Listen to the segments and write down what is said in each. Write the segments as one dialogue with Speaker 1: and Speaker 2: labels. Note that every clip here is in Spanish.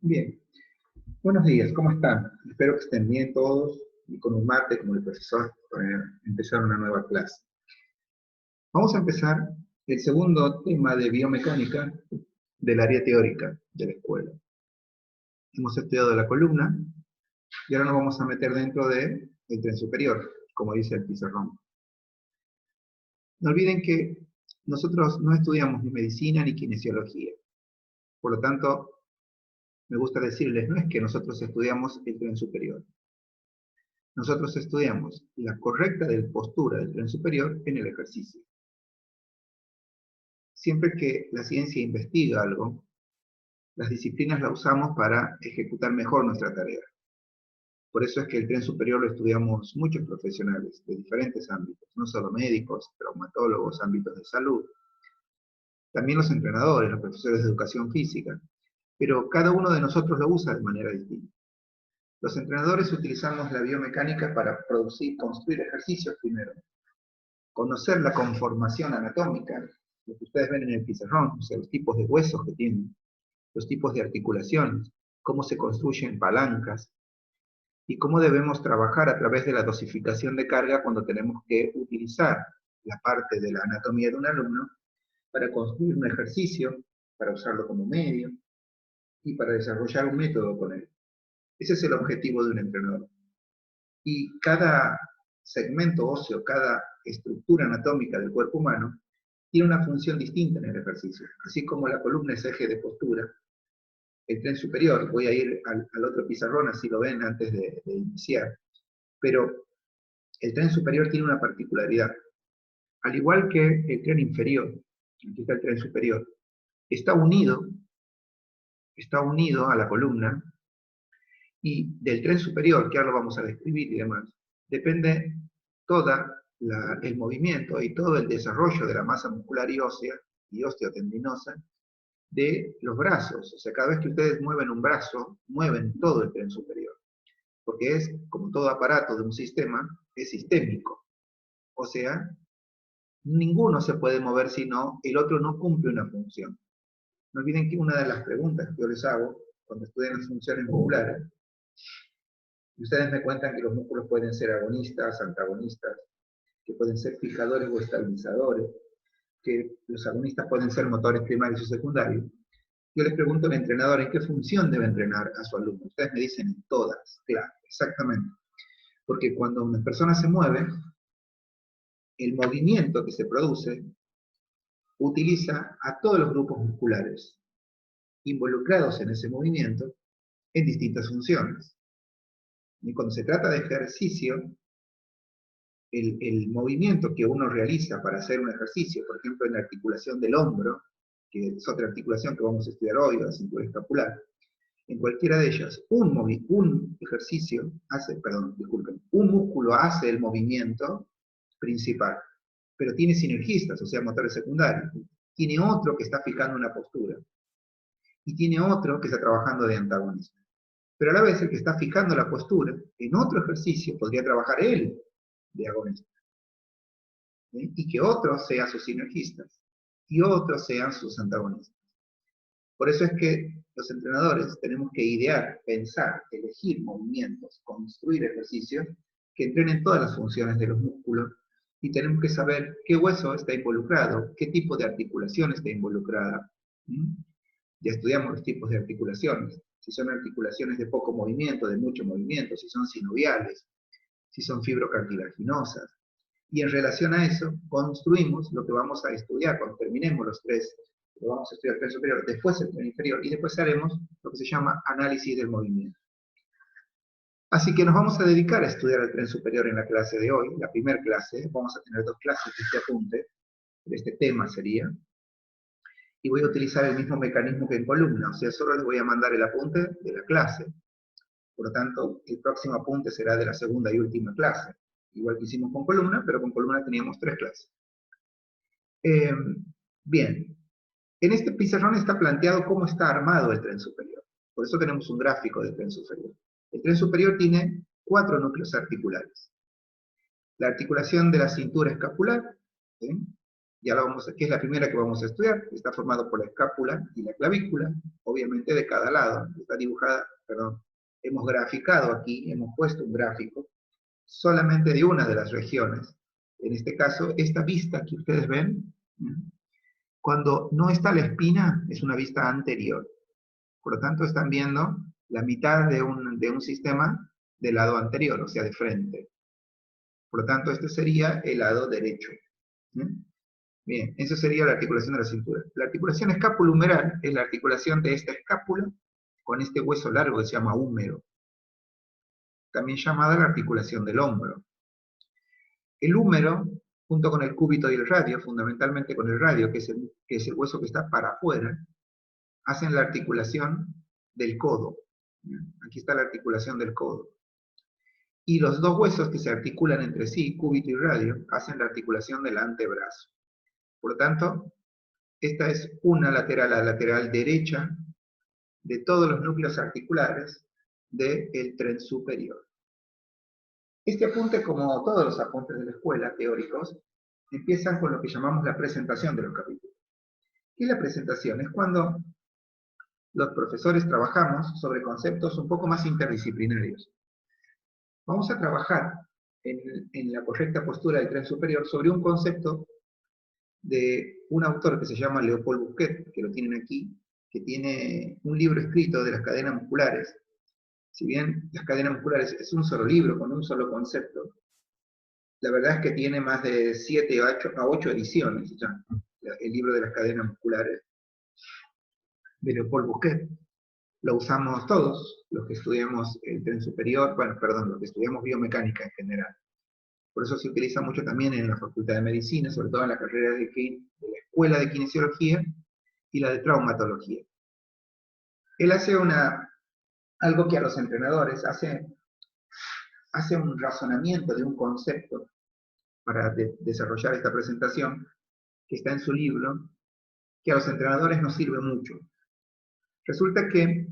Speaker 1: Bien, buenos días, ¿cómo están? Espero que estén bien todos y con un mate como el profesor para empezar una nueva clase. Vamos a empezar el segundo tema de biomecánica del área teórica de la escuela. Hemos estudiado la columna y ahora nos vamos a meter dentro del tren superior, como dice el pizarrón. No olviden que nosotros no estudiamos ni medicina ni kinesiología. Por lo tanto, me gusta decirles, no es que nosotros estudiamos el tren superior. Nosotros estudiamos la correcta postura del tren superior en el ejercicio. Siempre que la ciencia investiga algo, las disciplinas la usamos para ejecutar mejor nuestra tarea. Por eso es que el tren superior lo estudiamos muchos profesionales de diferentes ámbitos, no solo médicos, traumatólogos, ámbitos de salud, también los entrenadores, los profesores de educación física, pero cada uno de nosotros lo usa de manera distinta. Los entrenadores utilizamos la biomecánica para construir ejercicios primero, conocer la conformación anatómica, lo que ustedes ven en el pizarrón, o sea, los tipos de huesos que tienen, los tipos de articulaciones, cómo se construyen palancas, y cómo debemos trabajar a través de la dosificación de carga cuando tenemos que utilizar la parte de la anatomía de un alumno para construir un ejercicio, para usarlo como medio, y para desarrollar un método con él. Ese es el objetivo de un entrenador. Y cada segmento óseo, cada estructura anatómica del cuerpo humano, tiene una función distinta en el ejercicio. Así como la columna es eje de postura, el tren superior, voy a ir al otro pizarrón, así lo ven antes de iniciar, pero el tren superior tiene una particularidad. Al igual que el tren inferior, aquí está el tren superior, está unido a la columna, y del tren superior, que ahora lo vamos a describir y demás, depende todo el movimiento y todo el desarrollo de la masa muscular y ósea, y osteotendinosa, de los brazos. O sea, cada vez que ustedes mueven un brazo, mueven todo el tren superior. Porque es, como todo aparato de un sistema, es sistémico. O sea, ninguno se puede mover si no, el otro no cumple una función. No olviden que una de las preguntas que yo les hago cuando estudian las funciones musculares, ustedes me cuentan que los músculos pueden ser agonistas, antagonistas, que pueden ser fijadores o estabilizadores, que los agonistas pueden ser motores primarios o secundarios. Yo les pregunto al entrenador en qué función debe entrenar a su alumno. Ustedes me dicen en todas, claro, exactamente. Porque cuando una persona se mueve, el movimiento que se produce utiliza a todos los grupos musculares involucrados en ese movimiento en distintas funciones. Y cuando se trata de ejercicio, el movimiento que uno realiza para hacer un ejercicio, por ejemplo en la articulación del hombro, que es otra articulación que vamos a estudiar hoy, la cintura escapular, en cualquiera de ellas, un ejercicio hace, perdón, disculpen, un músculo hace el movimiento principal, pero tiene sinergistas, o sea, motores secundarios. Tiene otro que está fijando una postura, y tiene otro que está trabajando de antagonista. Pero a la vez el que está fijando la postura, en otro ejercicio podría trabajar él de agonista. ¿Sí? Y que otros sean sus sinergistas, y otros sean sus antagonistas. Por eso es que los entrenadores tenemos que idear, pensar, elegir movimientos, construir ejercicios que entrenen todas las funciones de los músculos, y tenemos que saber qué hueso está involucrado, qué tipo de articulación está involucrada. Ya estudiamos los tipos de articulaciones, si son articulaciones de poco movimiento, de mucho movimiento, si son sinoviales, si son fibrocartilaginosas. Y en relación a eso, construimos lo que vamos a estudiar cuando terminemos los tres. Lo vamos a estudiar el tren superior, después el tren inferior, y después haremos lo que se llama análisis del movimiento. Así que nos vamos a dedicar a estudiar el tren superior en la clase de hoy, la primera clase. Vamos a tener 2 clases de este apunte, de este tema sería, y voy a utilizar el mismo mecanismo que en columna, o sea, solo les voy a mandar el apunte de la clase. Por lo tanto, el próximo apunte será de la segunda y última clase. Igual que hicimos con columna, pero con columna teníamos 3 clases. Bien, en este pizarrón está planteado cómo está armado el tren superior. Por eso tenemos un gráfico del tren superior. El tren superior tiene 4 núcleos articulares. La articulación de la cintura escapular, ¿sí? que es la primera que vamos a estudiar, está formado por la escápula y la clavícula, obviamente de cada lado, está dibujada, perdón, hemos graficado aquí, hemos puesto un gráfico, solamente de una de las regiones. En este caso, esta vista que ustedes ven, cuando no está la espina, es una vista anterior. Por lo tanto, están viendo la mitad de un sistema del lado anterior, o sea, de frente. Por lo tanto, este sería el lado derecho. Bien, eso sería la articulación de la cintura. La articulación escápulo-humeral es la articulación de esta escápula con este hueso largo que se llama húmero, también llamada la articulación del hombro. El húmero, junto con el cúbito y el radio, fundamentalmente con el radio, que es el hueso que está para afuera, hacen la articulación del codo. Aquí está la articulación del codo. Y los dos huesos que se articulan entre sí, cúbito y radio, hacen la articulación del antebrazo. Por lo tanto, esta es una lateral a lateral derecha de todos los núcleos articulares del tren superior. Este apunte, como todos los apuntes de la escuela, teóricos, empiezan con lo que llamamos la presentación de los capítulos. ¿Qué es la presentación? Es cuando los profesores trabajamos sobre conceptos un poco más interdisciplinarios. Vamos a trabajar en la correcta postura del tren superior sobre un concepto de un autor que se llama Leopold Busquet, que lo tienen aquí, que tiene un libro escrito de las cadenas musculares. Si bien las cadenas musculares es un solo libro con un solo concepto, la verdad es que tiene más de 7 a 8 ediciones ya, el libro de las cadenas musculares de Leopold Busquet. Lo usamos todos, los que estudiamos el tren superior, los que estudiamos biomecánica en general. Por eso se utiliza mucho también en la Facultad de Medicina, sobre todo en la carrera de la Escuela de Kinesiología y la de Traumatología. Él hace algo que a los entrenadores hace un razonamiento de un concepto para desarrollar esta presentación, que está en su libro, que a los entrenadores nos sirve mucho. Resulta que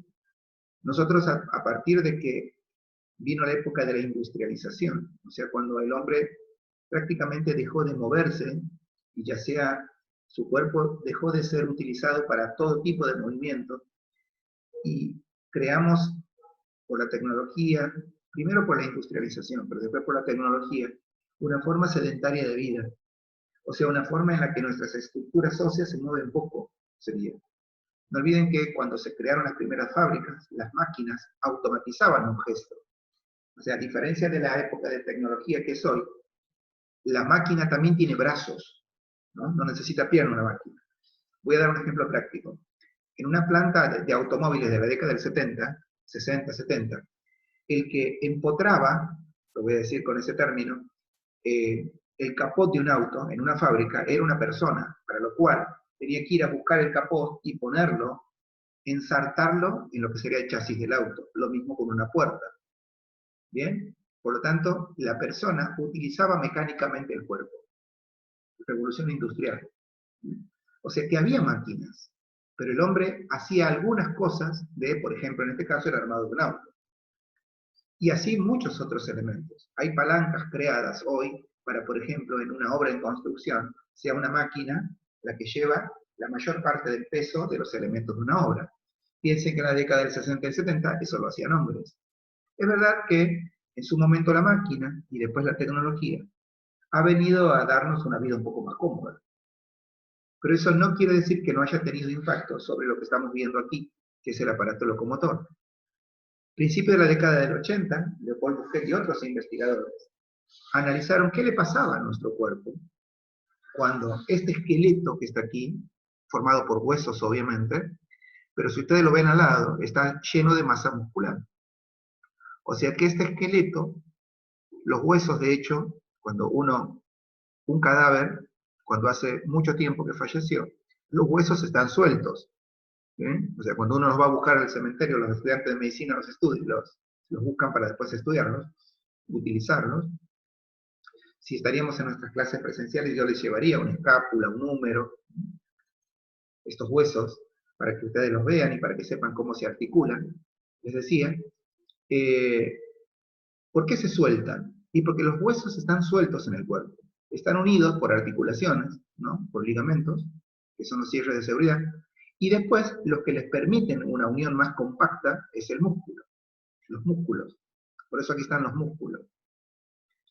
Speaker 1: nosotros, a partir de que vino la época de la industrialización, o sea, cuando el hombre prácticamente dejó de moverse, y ya sea su cuerpo dejó de ser utilizado para todo tipo de movimiento, y creamos por la tecnología, primero por la industrialización, pero después por la tecnología, una forma sedentaria de vida. O sea, una forma en la que nuestras estructuras óseas se mueven poco, sería. No olviden que cuando se crearon las primeras fábricas, las máquinas automatizaban un gesto. O sea, a diferencia de la época de tecnología que es hoy, la máquina también tiene brazos, ¿no? No necesita pierna una máquina. Voy a dar un ejemplo práctico. En una planta de automóviles de la década del 70, 60, 70, el que empotraba, lo voy a decir con ese término, el capot de un auto en una fábrica era una persona, para lo cual tenía que ir a buscar el capot y ponerlo, ensartarlo en lo que sería el chasis del auto. Lo mismo con una puerta. ¿Bien? Por lo tanto, la persona utilizaba mecánicamente el cuerpo. Revolución industrial. O sea que había máquinas, pero el hombre hacía algunas cosas por ejemplo, en este caso, el armado de un auto. Y así muchos otros elementos. Hay palancas creadas hoy para, por ejemplo, en una obra en construcción, sea una máquina la que lleva la mayor parte del peso de los elementos de una obra. Piensen que en la década del 60 y 70 eso lo hacían hombres. Es verdad que en su momento la máquina y después la tecnología ha venido a darnos una vida un poco más cómoda. Pero eso no quiere decir que no haya tenido impacto sobre lo que estamos viendo aquí, que es el aparato locomotor. Principio de la década del 80, Leopold Busquet y otros investigadores analizaron qué le pasaba a nuestro cuerpo cuando este esqueleto que está aquí, formado por huesos obviamente, pero si ustedes lo ven al lado, está lleno de masa muscular. O sea que este esqueleto, los huesos de hecho, cuando un cadáver, cuando hace mucho tiempo que falleció, los huesos están sueltos. ¿Bien? O sea, cuando uno los va a buscar al cementerio, los estudiantes de medicina los buscan para después estudiarlos, utilizarlos. Si estaríamos en nuestras clases presenciales, yo les llevaría una escápula, un húmero, estos huesos, para que ustedes los vean y para que sepan cómo se articulan. Les decía, ¿por qué se sueltan? Y porque los huesos están sueltos en el cuerpo. Están unidos por articulaciones, ¿no? Por ligamentos, que son los cierres de seguridad, y después los que les permiten una unión más compacta es el músculo, los músculos. Por eso aquí están los músculos.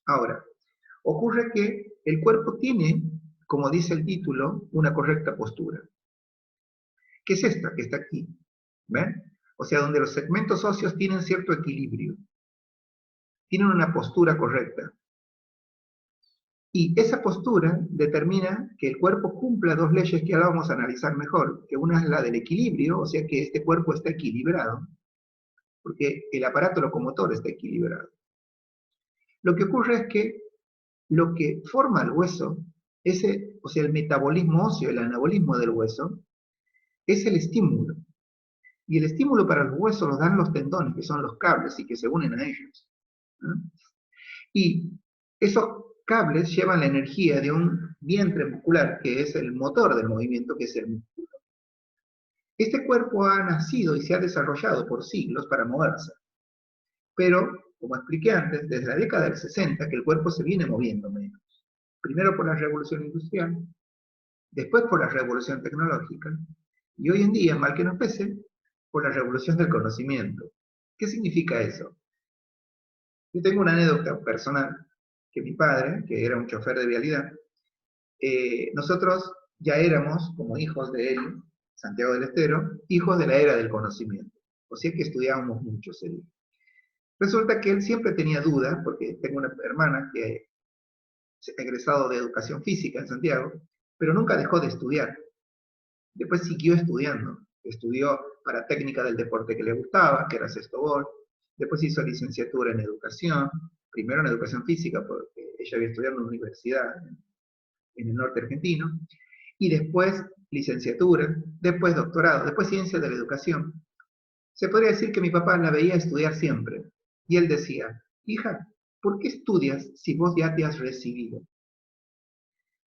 Speaker 1: Ahora, ocurre que el cuerpo tiene, como dice el título, una correcta postura. ¿Qué es esta que está aquí? ¿Ven? O sea, donde los segmentos óseos tienen cierto equilibrio, tienen una postura correcta. Y esa postura determina que el cuerpo cumpla dos leyes que ahora vamos a analizar mejor, que una es la del equilibrio, o sea que este cuerpo está equilibrado, porque el aparato locomotor está equilibrado. Lo que ocurre es que lo que forma el hueso, o sea, el metabolismo óseo, el anabolismo del hueso, es el estímulo. Y el estímulo para los huesos los dan los tendones, que son los cables y que se unen a ellos, ¿no? Y esos cables llevan la energía de un vientre muscular, que es el motor del movimiento, que es el músculo. Este cuerpo ha nacido y se ha desarrollado por siglos para moverse. Pero, como expliqué antes, desde la década del 60 que el cuerpo se viene moviendo menos. Primero por la revolución industrial, después por la revolución tecnológica, y hoy en día, mal que nos pese, por la revolución del conocimiento. ¿Qué significa eso? Yo tengo una anécdota personal, que mi padre, que era un chofer de vialidad, nosotros ya éramos, como hijos de él, Santiago del Estero, hijos de la era del conocimiento. O sea que estudiábamos mucho ese día. Resulta que él siempre tenía dudas, porque tengo una hermana que ha egresado de educación física en Santiago, pero nunca dejó de estudiar. Después siguió estudiando. Estudió para técnica del deporte que le gustaba, que era sextobol. Después hizo licenciatura en educación, primero en educación física, porque ella había estudiado en una universidad en el norte argentino, y después licenciatura, después doctorado, después ciencia de la educación. Se podría decir que mi papá la veía estudiar siempre, y él decía, hija, ¿por qué estudias si vos ya te has recibido?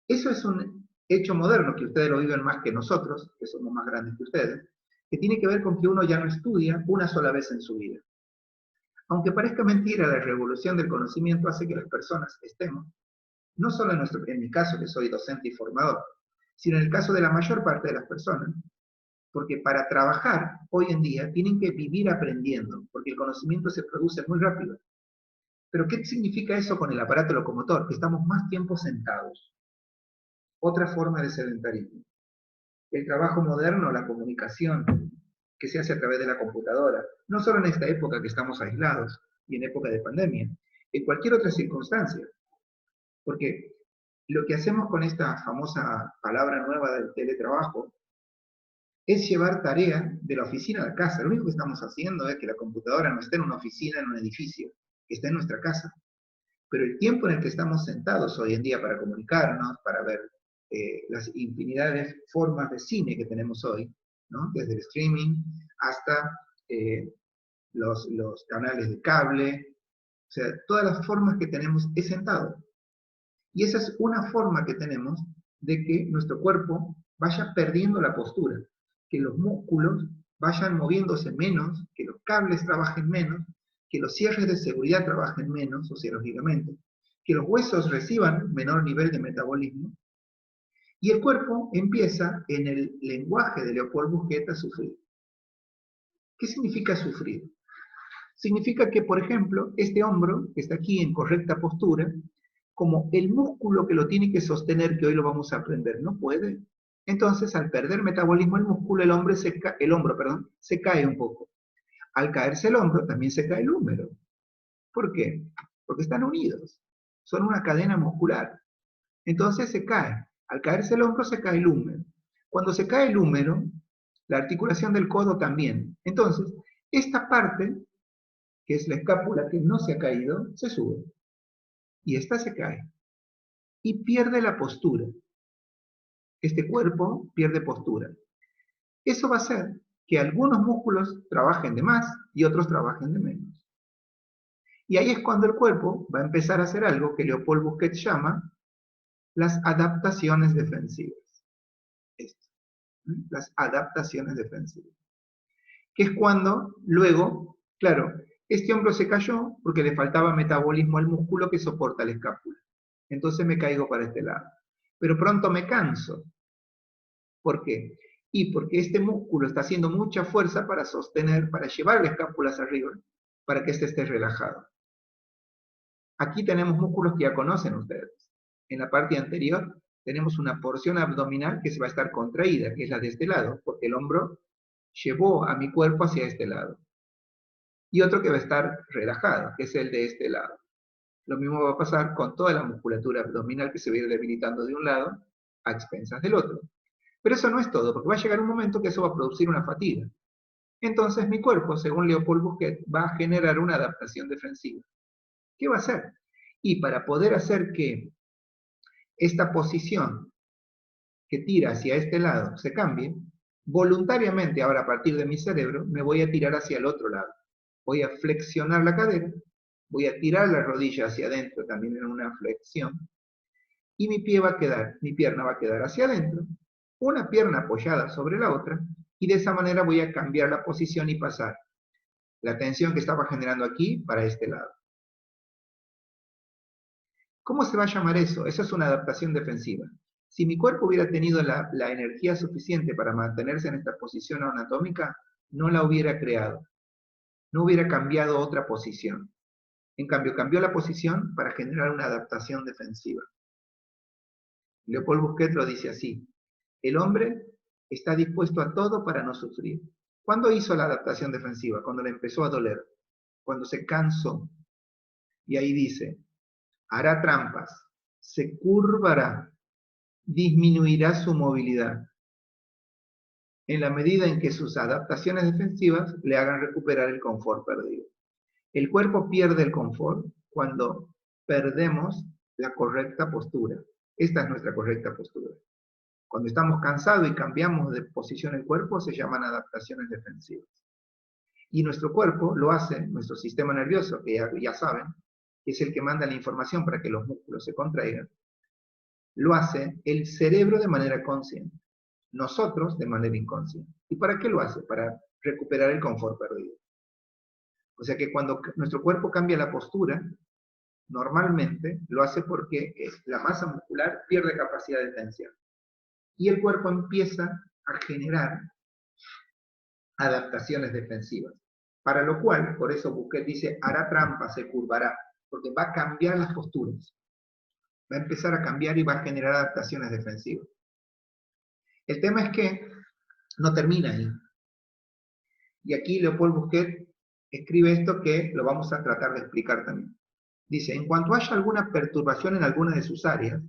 Speaker 1: Eso es un hecho moderno, que ustedes lo viven más que nosotros, que somos más grandes que ustedes, que tiene que ver con que uno ya no estudia una sola vez en su vida. Aunque parezca mentira, la revolución del conocimiento hace que las personas estemos, no solo en mi caso, que soy docente y formador, sino en el caso de la mayor parte de las personas, porque para trabajar hoy en día tienen que vivir aprendiendo, porque el conocimiento se produce muy rápido. Pero ¿qué significa eso con el aparato locomotor? Que estamos más tiempo sentados. Otra forma de sedentarismo. El trabajo moderno, la comunicación, que se hace a través de la computadora, no solo en esta época que estamos aislados y en época de pandemia, en cualquier otra circunstancia. Porque lo que hacemos con esta famosa palabra nueva del teletrabajo es llevar tarea de la oficina a la casa. Lo único que estamos haciendo es que la computadora no esté en una oficina, en un edificio, está en nuestra casa. Pero el tiempo en el que estamos sentados hoy en día para comunicarnos, para ver las infinidades de formas de cine que tenemos hoy, ¿no? Desde el streaming hasta los canales de cable, o sea, todas las formas que tenemos es sentado. Y esa es una forma que tenemos de que nuestro cuerpo vaya perdiendo la postura, que los músculos vayan moviéndose menos, que los cables trabajen menos, que los cierres de seguridad trabajen menos, o sea, los ligamentos, que los huesos reciban menor nivel de metabolismo, y el cuerpo empieza, en el lenguaje de Leopold Busquet, a sufrir. ¿Qué significa sufrir? Significa que, por ejemplo, este hombro, que está aquí en correcta postura, como el músculo que lo tiene que sostener, que hoy lo vamos a aprender, no puede. Entonces, al perder metabolismo el músculo, el hombro, se cae un poco. Al caerse el hombro, también se cae el húmero. ¿Por qué? Porque están unidos. Son una cadena muscular. Entonces se cae. Al caerse el hombro, se cae el húmero. Cuando se cae el húmero, la articulación del codo también. Entonces, esta parte, que es la escápula que no se ha caído, se sube. Y esta se cae. Y pierde la postura. Este cuerpo pierde postura. Eso va a hacer que algunos músculos trabajen de más y otros trabajen de menos. Y ahí es cuando el cuerpo va a empezar a hacer algo que Leopold Busquet llama las adaptaciones defensivas. Esto, las adaptaciones defensivas. Que es cuando luego, claro, este hombro se cayó porque le faltaba metabolismo al músculo que soporta la escápula. entonces me caigo para este lado. Pero pronto me canso. ¿Por qué? Y porque este músculo está haciendo mucha fuerza para sostener, para llevar la escápula hacia arriba, para que éste esté relajado. Aquí tenemos músculos que ya conocen ustedes. En la parte anterior tenemos una porción abdominal que se va a estar contraída, que es la de este lado, porque el hombro llevó a mi cuerpo hacia este lado. Y otro que va a estar relajado, que es el de este lado. Lo mismo va a pasar con toda la musculatura abdominal que se va a ir debilitando de un lado a expensas del otro. Pero eso no es todo, porque va a llegar un momento que eso va a producir una fatiga. Entonces mi cuerpo, según Leopold Busquet, va a generar una adaptación defensiva. ¿Qué va a hacer? Y para poder hacer que esta posición que tira hacia este lado se cambie, voluntariamente ahora a partir de mi cerebro me voy a tirar hacia el otro lado. Voy a flexionar la cadera, voy a tirar la rodilla hacia adentro también en una flexión, y mi pierna va a quedar hacia adentro, una pierna apoyada sobre la otra, y de esa manera voy a cambiar la posición y pasar la tensión que estaba generando aquí para este lado. ¿Cómo se va a llamar eso? Eso es una adaptación defensiva. Si mi cuerpo hubiera tenido la energía suficiente para mantenerse en esta posición anatómica, no la hubiera creado. No hubiera cambiado otra posición. En cambio, cambió la posición para generar una adaptación defensiva. Leopold Busquet lo dice así: el hombre está dispuesto a todo para no sufrir. ¿Cuándo hizo la adaptación defensiva? Cuando le empezó a doler, cuando se cansó. Y ahí dice, hará trampas, se curvará, disminuirá su movilidad, en la medida en que sus adaptaciones defensivas le hagan recuperar el confort perdido. El cuerpo pierde el confort cuando perdemos la correcta postura. Esta es nuestra correcta postura. Cuando estamos cansados y cambiamos de posición el cuerpo, se llaman adaptaciones defensivas. Y nuestro cuerpo lo hace, nuestro sistema nervioso, que ya saben, que es el que manda la información para que los músculos se contraigan, lo hace el cerebro de manera consciente, nosotros de manera inconsciente. ¿Y para qué lo hace? Para recuperar el confort perdido. O sea que cuando nuestro cuerpo cambia la postura, normalmente lo hace porque la masa muscular pierde capacidad de tensión. Y el cuerpo empieza a generar adaptaciones defensivas. Para lo cual, por eso Busquet dice, hará trampa, se curvará, porque va a cambiar las posturas. Va a empezar a cambiar y va a generar adaptaciones defensivas. El tema es que no termina ahí. Y aquí Leopold Busquet escribe esto que lo vamos a tratar de explicar también. Dice, en cuanto haya alguna perturbación en alguna de sus áreas,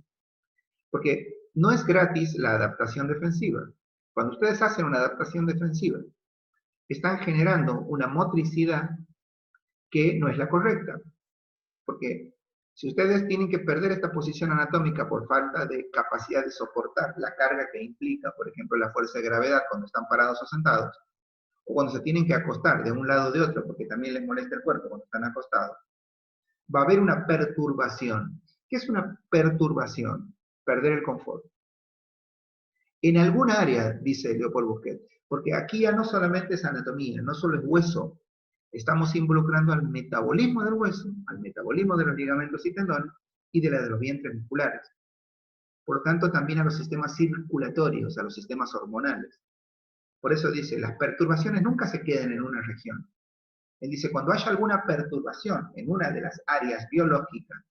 Speaker 1: porque no es gratis la adaptación defensiva. Cuando ustedes hacen una adaptación defensiva, están generando una motricidad que no es la correcta. Porque si ustedes tienen que perder esta posición anatómica por falta de capacidad de soportar la carga que implica, por ejemplo, la fuerza de gravedad cuando están parados o sentados, o cuando se tienen que acostar de un lado o de otro, porque también les molesta el cuerpo cuando están acostados, va a haber una perturbación. ¿Qué es una perturbación? Perder el confort. En alguna área, dice Leopold Busquet, porque aquí ya no solamente es anatomía, no solo es hueso, estamos involucrando al metabolismo del hueso, al metabolismo de los ligamentos y tendones y de los vientres musculares. Por tanto, también a los sistemas circulatorios, a los sistemas hormonales. Por eso dice, las perturbaciones nunca se quedan en una región. Él dice, cuando haya alguna perturbación en una de las áreas biológicas,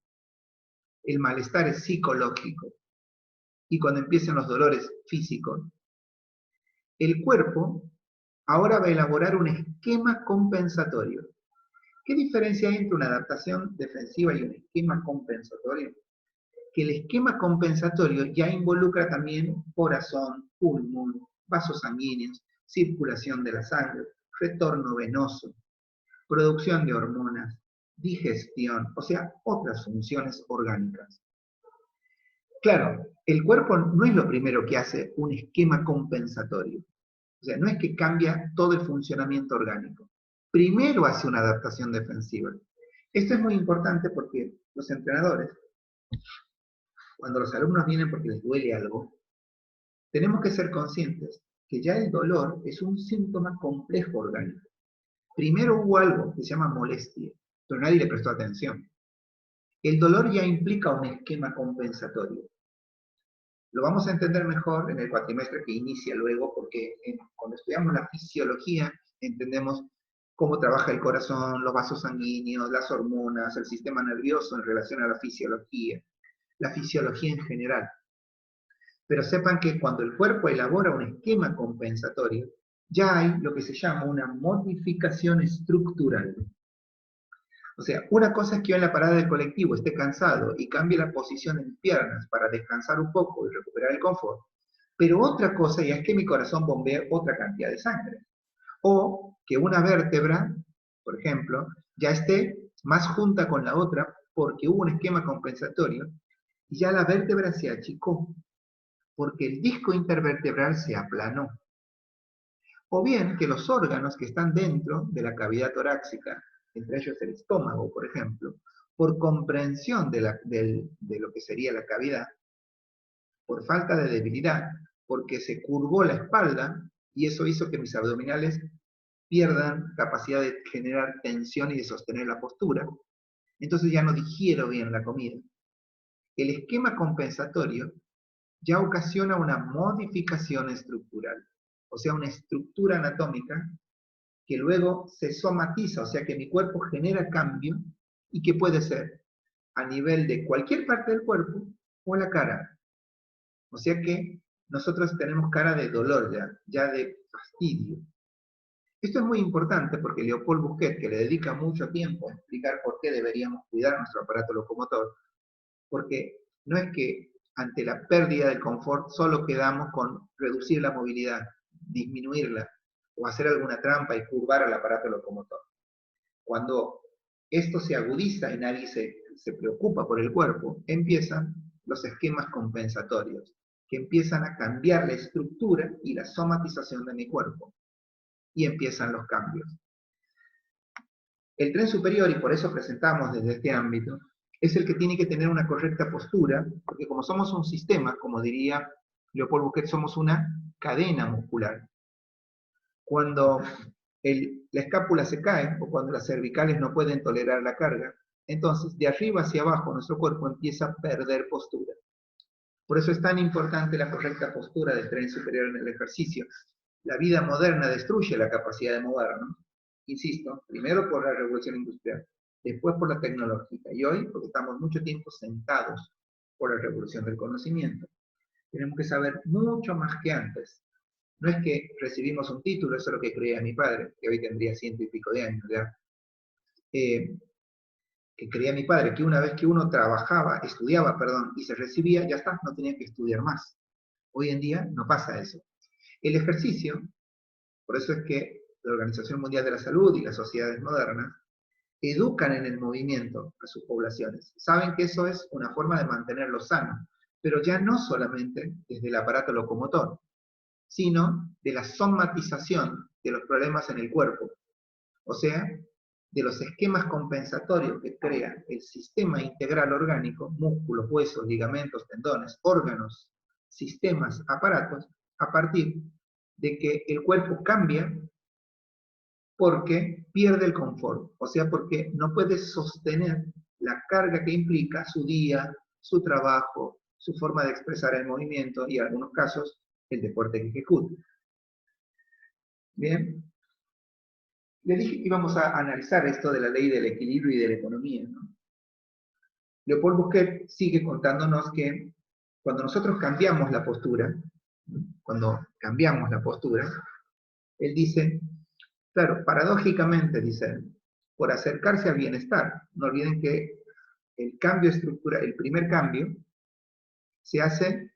Speaker 1: el malestar es psicológico, y cuando empiecen los dolores físicos, el cuerpo ahora va a elaborar un esquema compensatorio. ¿Qué diferencia hay entre una adaptación defensiva y un esquema compensatorio? Que el esquema compensatorio ya involucra también corazón, pulmón, vasos sanguíneos, circulación de la sangre, retorno venoso, producción de hormonas, digestión, o sea, otras funciones orgánicas. Claro, el cuerpo no es lo primero que hace un esquema compensatorio. O sea, no es que cambia todo el funcionamiento orgánico. Primero hace una adaptación defensiva. Esto es muy importante porque los entrenadores, cuando los alumnos vienen porque les duele algo, tenemos que ser conscientes que ya el dolor es un síntoma complejo orgánico. Primero hubo algo que se llama molestia, pero nadie le prestó atención. el dolor ya implica un esquema compensatorio. Lo vamos a entender mejor en el cuatrimestre que inicia luego, porque cuando estudiamos la fisiología entendemos cómo trabaja el corazón, los vasos sanguíneos, las hormonas, el sistema nervioso en relación a la fisiología en general. Pero sepan que cuando el cuerpo elabora un esquema compensatorio, ya hay lo que se llama una modificación estructural. O sea, una cosa es que yo en la parada del colectivo esté cansado y cambie la posición en piernas para descansar un poco y recuperar el confort. Pero otra cosa ya es que mi corazón bombee otra cantidad de sangre. O que una vértebra, por ejemplo, ya esté más junta con la otra porque hubo un esquema compensatorio y ya la vértebra se achicó porque el disco intervertebral se aplanó. O bien que los órganos que están dentro de la cavidad torácica, entre ellos el estómago, por ejemplo, por comprensión de lo que sería la cavidad, por falta de debilidad, porque se curvó la espalda, y eso hizo que mis abdominales pierdan capacidad de generar tensión y de sostener la postura, entonces ya no digiero bien la comida. El esquema compensatorio ya ocasiona una modificación estructural, o sea, una estructura anatómica que luego se somatiza, o sea, que mi cuerpo genera cambio y que puede ser a nivel de cualquier parte del cuerpo o la cara. O sea que nosotros tenemos cara de dolor ya de fastidio. Esto es muy importante porque Leopold Busquet, que le dedica mucho tiempo a explicar por qué deberíamos cuidar nuestro aparato locomotor, porque no es que ante la pérdida del confort solo quedamos con reducir la movilidad, disminuirla, o hacer alguna trampa y curvar al aparato locomotor. Cuando esto se agudiza y nadie se preocupa por el cuerpo, empiezan los esquemas compensatorios, que empiezan a cambiar la estructura y la somatización de mi cuerpo. Y empiezan los cambios. El tren superior, y por eso presentamos desde este ámbito, es el que tiene que tener una correcta postura, porque como somos un sistema, como diría Leopold Busquet, somos una cadena muscular. Cuando la escápula se cae, o cuando las cervicales no pueden tolerar la carga, entonces de arriba hacia abajo nuestro cuerpo empieza a perder postura. Por eso es tan importante la correcta postura del tren superior en el ejercicio. La vida moderna destruye la capacidad de movernos, insisto, primero por la revolución industrial, después por la tecnológica, y hoy porque estamos mucho tiempo sentados por la revolución del conocimiento. Tenemos que saber mucho más que antes. No es que recibimos un título, eso es lo que creía mi padre, que hoy tendría 100 y pico de años ya, que creía mi padre, que una vez que uno estudiaba, y se recibía, ya está, no tenía que estudiar más. Hoy en día no pasa eso. El ejercicio, por eso es que la Organización Mundial de la Salud y las sociedades modernas educan en el movimiento a sus poblaciones. Saben que eso es una forma de mantenerlo sano, pero ya no solamente desde el aparato locomotor, sino de la somatización de los problemas en el cuerpo, o sea, de los esquemas compensatorios que crea el sistema integral orgánico, músculos, huesos, ligamentos, tendones, órganos, sistemas, aparatos, a partir de que el cuerpo cambia porque pierde el confort, o sea, porque no puede sostener la carga que implica su día, su trabajo, su forma de expresar el movimiento y en algunos casos el deporte que ejecuta. Bien, le dije que íbamos a analizar esto de la ley del equilibrio y de la economía, ¿no? Leopold Busquet sigue contándonos que cuando nosotros cambiamos la postura, él dice, claro, paradójicamente, dice, por acercarse al bienestar, no olviden que el cambio estructural, el primer cambio, se hace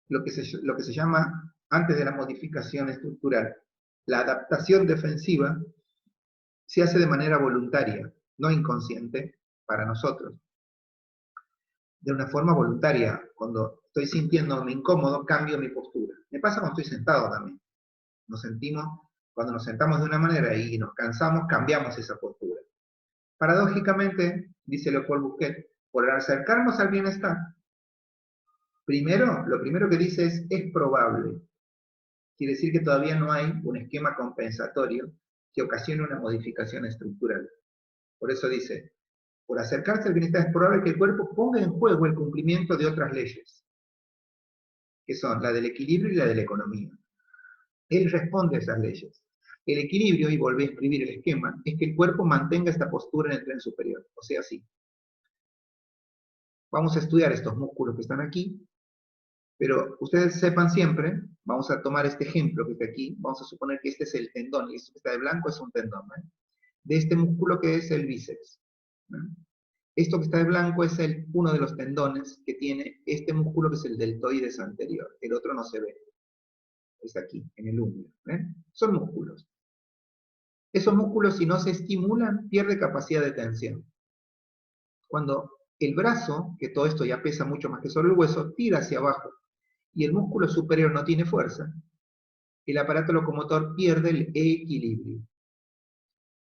Speaker 1: lo que se llama, antes de la modificación estructural, la adaptación defensiva, se hace de manera voluntaria, no inconsciente, para nosotros. De una forma voluntaria, cuando estoy sintiéndome incómodo, cambio mi postura. Me pasa cuando estoy sentado también. Cuando nos sentamos de una manera y nos cansamos, cambiamos esa postura. Paradójicamente, dice Leopold Busquet, por acercarnos al bienestar, lo primero que dice es probable. Quiere decir que todavía no hay un esquema compensatorio que ocasione una modificación estructural. Por eso dice, Por acercarse al bienestar es probable que el cuerpo ponga en juego el cumplimiento de otras leyes, que son la del equilibrio y la de la economía. Él responde a esas leyes. El equilibrio, y volví a escribir el esquema, es que el cuerpo mantenga esta postura en el tren superior, o sea, así. Vamos a estudiar estos músculos que están aquí, pero ustedes sepan siempre, vamos a tomar este ejemplo que está aquí, vamos a suponer que este es el tendón, y esto que está de blanco es un tendón, de este músculo que es el bíceps. Esto que está de blanco es uno de los tendones que tiene este músculo que es el deltoides anterior, el otro no se ve, está aquí, en el húmero. Son músculos. Esos músculos, si no se estimulan, pierde capacidad de tensión. Cuando el brazo, que todo esto ya pesa mucho más que solo el hueso, tira hacia abajo y el músculo superior no tiene fuerza, el aparato locomotor pierde el equilibrio,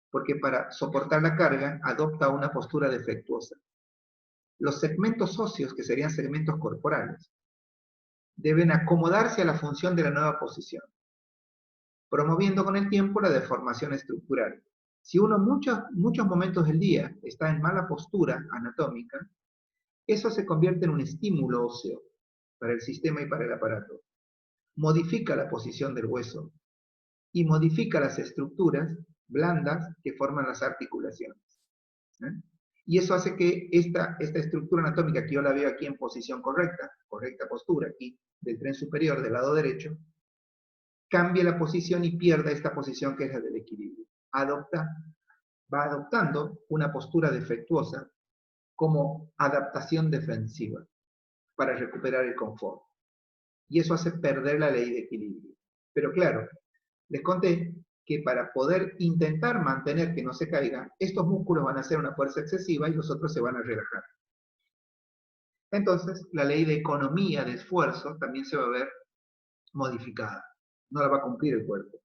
Speaker 1: porque para soportar la carga adopta una postura defectuosa. Los segmentos óseos, que serían segmentos corporales, deben acomodarse a la función de la nueva posición, promoviendo con el tiempo la deformación estructural. Si uno muchos momentos del día está en mala postura anatómica, eso se convierte en un estímulo óseo para el sistema y para el aparato. Modifica la posición del hueso y modifica las estructuras blandas que forman las articulaciones. Y eso hace que esta estructura anatómica, que yo la veo aquí en posición correcta postura, aquí del tren superior del lado derecho, cambie la posición y pierda esta posición que es la del equilibrio. Va adoptando una postura defectuosa como adaptación defensiva para recuperar el confort. Y eso hace perder la ley de equilibrio. Pero claro, les conté que para poder intentar mantener que no se caiga, estos músculos van a hacer una fuerza excesiva y los otros se van a relajar. Entonces, la ley de economía de esfuerzo también se va a ver modificada. No la va a cumplir el cuerpo.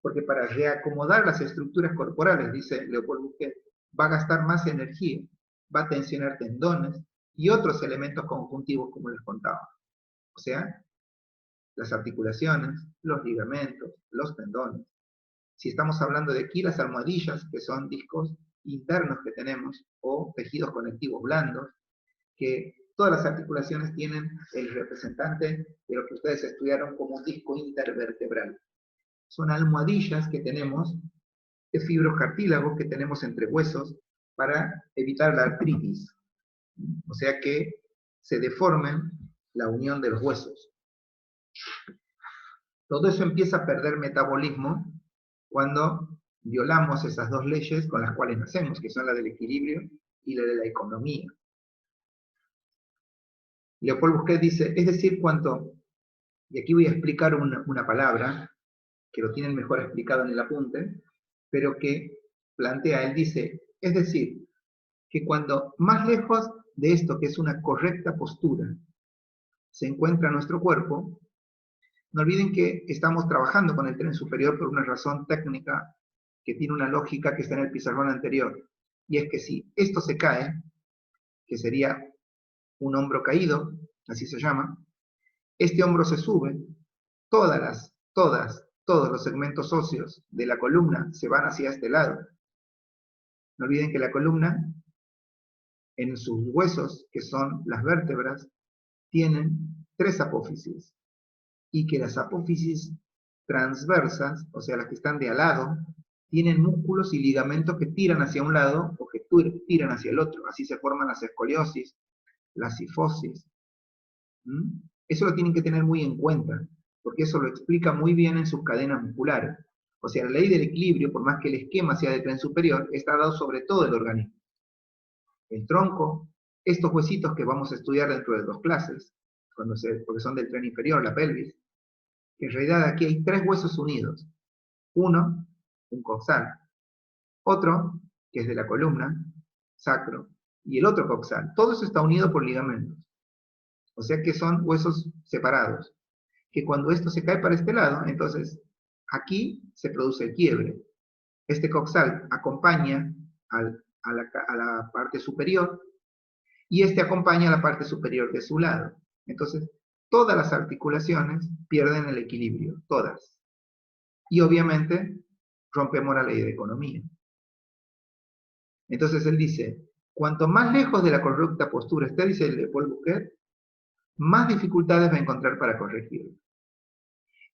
Speaker 1: Porque para reacomodar las estructuras corporales, dice Leopold Bouquet, va a gastar más energía, va a tensionar tendones y otros elementos conjuntivos, como les contaba. O sea, las articulaciones, los ligamentos, los tendones. Si estamos hablando de aquí, las almohadillas, que son discos internos que tenemos, o tejidos conectivos blandos, que todas las articulaciones tienen el representante de lo que ustedes estudiaron como un disco intervertebral. Son almohadillas que tenemos, de fibros cartílagos que tenemos entre huesos para evitar la artritis. O sea que se deformen la unión de los huesos. Todo eso empieza a perder metabolismo cuando violamos esas dos leyes con las cuales nacemos, que son la del equilibrio y la de la economía. Leopold Bouquet dice, es decir, y aquí voy a explicar una palabra, que lo tienen mejor explicado en el apunte, pero que plantea, él dice, es decir, que cuando más lejos de esto, que es una correcta postura, se encuentra nuestro cuerpo, no olviden que estamos trabajando con el tren superior por una razón técnica que tiene una lógica que está en el pizarrón anterior, y es que si esto se cae, que sería un hombro caído, así se llama, este hombro se sube, todos los segmentos óseos de la columna se van hacia este lado. No olviden que la columna, en sus huesos, que son las vértebras, tienen 3 apófisis, y que las apófisis transversas, o sea, las que están de al lado, tienen músculos y ligamentos que tiran hacia un lado o que tiran hacia el otro. Así se forman las escoliosis, la cifosis. Eso lo tienen que tener muy en cuenta, porque eso lo explica muy bien en sus cadenas musculares. O sea, la ley del equilibrio, por más que el esquema sea de tren superior, está dado sobre todo el organismo. El tronco, estos huesitos que vamos a estudiar dentro de 2 clases, porque son del tren inferior, la pelvis, que en realidad aquí hay 3 huesos unidos. Uno, un coxal. Otro, que es de la columna, sacro. Y el otro coxal. Todo eso está unido por ligamentos. O sea que son huesos separados. Que cuando esto se cae para este lado, entonces aquí se produce el quiebre. Este coxal acompaña a la parte superior y este acompaña a la parte superior de su lado. Entonces, todas las articulaciones pierden el equilibrio, todas. Y obviamente rompemos la ley de economía. Entonces él dice, Cuanto más lejos de la correcta postura esté, dice el de Paul Bouquet, más dificultades va a encontrar para corregirlo.